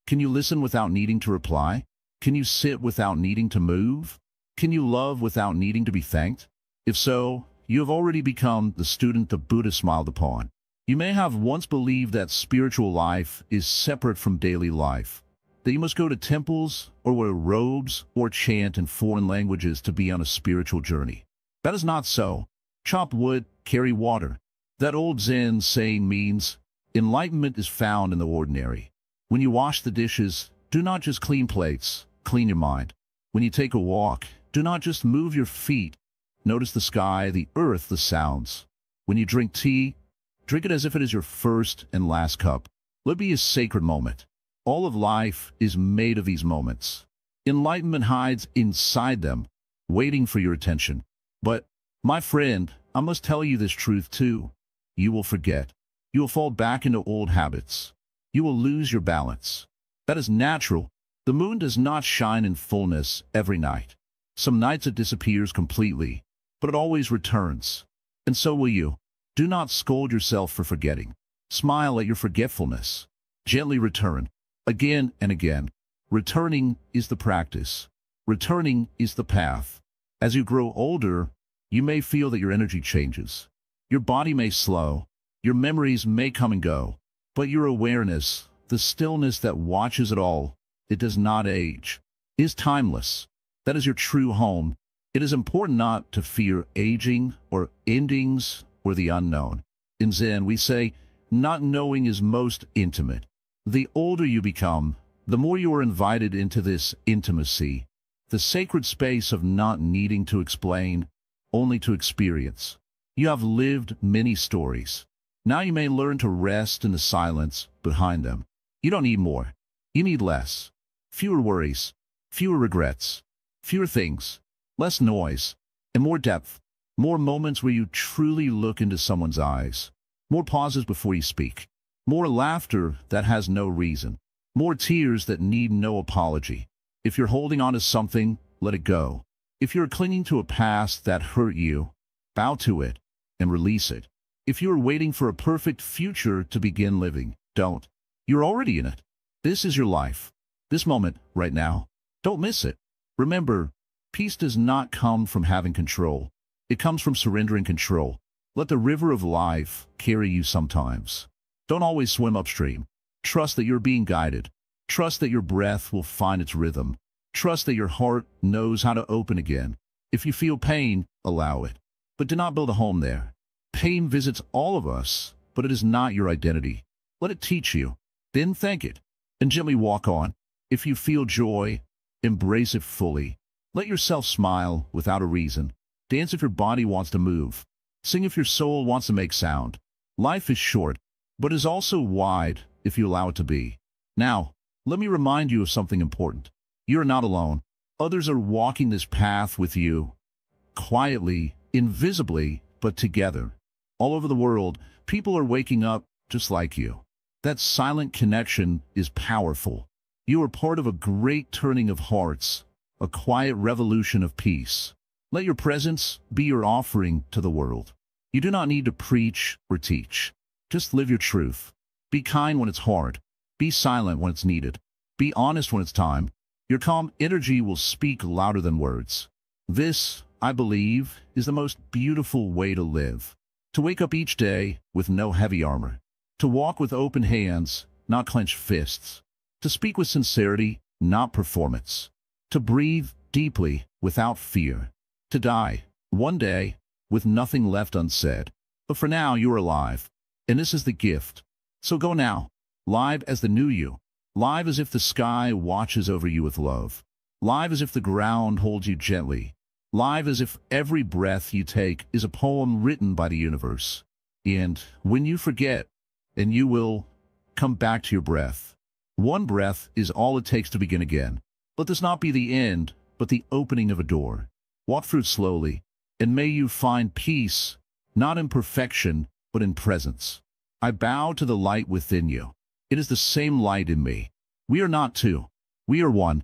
can you listen without needing to reply? Can you sit without needing to move? Can you love without needing to be thanked? If so, you have already become the student the Buddha smiled upon. You may have once believed that spiritual life is separate from daily life. that you must go to temples or wear robes or chant in foreign languages to be on a spiritual journey. That is not so. Chop wood, carry water. That old Zen saying means enlightenment is found in the ordinary. When you wash the dishes, do not just clean plates, clean your mind. When you take a walk, do not just move your feet. Notice the sky, the earth, the sounds. When you drink tea, drink it as if it is your first and last cup. Let it be a sacred moment. All of life is made of these moments. Enlightenment hides inside them, waiting for your attention. But, my friend, I must tell you this truth too. You will forget. You will fall back into old habits. You will lose your balance. That is natural. The moon does not shine in fullness every night. Some nights it disappears completely, but it always returns. And so will you. Do not scold yourself for forgetting. Smile at your forgetfulness. Gently return. Again and again. Returning is the practice. Returning is the path. As you grow older, you may feel that your energy changes. Your body may slow. Your memories may come and go. But your awareness, the stillness that watches it all, it does not age. It is timeless. That is your true home. It is important not to fear aging or endings or the unknown. In Zen, we say, not knowing is most intimate. The older you become, the more you are invited into this intimacy, the sacred space of not needing to explain, only to experience. You have lived many stories. Now you may learn to rest in the silence behind them. You don't need more. You need less. Fewer worries, fewer regrets, fewer things, less noise, and more depth. More moments where you truly look into someone's eyes. More pauses before you speak. More laughter that has no reason. More tears that need no apology. If you're holding on to something, let it go. If you're clinging to a past that hurt you, bow to it and release it. If you're waiting for a perfect future to begin living, don't. You're already in it. This is your life. This moment, right now. Don't miss it. Remember, peace does not come from having control. It comes from surrendering control. Let the river of life carry you sometimes. Don't always swim upstream. Trust that you're being guided. Trust that your breath will find its rhythm. Trust that your heart knows how to open again. If you feel pain, allow it. But do not build a home there. Pain visits all of us, but it is not your identity. Let it teach you. Then thank it, and gently walk on. If you feel joy, embrace it fully. Let yourself smile without a reason. Dance if your body wants to move. Sing if your soul wants to make sound. Life is short, but is also wide if you allow it to be. Now, let me remind you of something important. You are not alone. Others are walking this path with you. Quietly, invisibly, but together. All over the world, people are waking up just like you. That silent connection is powerful. You are part of a great turning of hearts, a quiet revolution of peace. Let your presence be your offering to the world. You do not need to preach or teach. Just live your truth. Be kind when it's hard. Be silent when it's needed. Be honest when it's time. Your calm energy will speak louder than words. This, I believe, is the most beautiful way to live. To wake up each day with no heavy armor. To walk with open hands, not clenched fists. To speak with sincerity, not performance. To breathe deeply without fear. To die, one day, with nothing left unsaid. But for now, you are alive. And this is the gift. So go now, live as the new you. Live as if the sky watches over you with love. Live as if the ground holds you gently. Live as if every breath you take is a poem written by the universe. And when you forget, and you will, come back to your breath. One breath is all it takes to begin again. Let this not be the end, but the opening of a door. Walk through it slowly, and may you find peace, not in perfection, but in presence. I bow to the light within you. It is the same light in me. We are not two. We are one.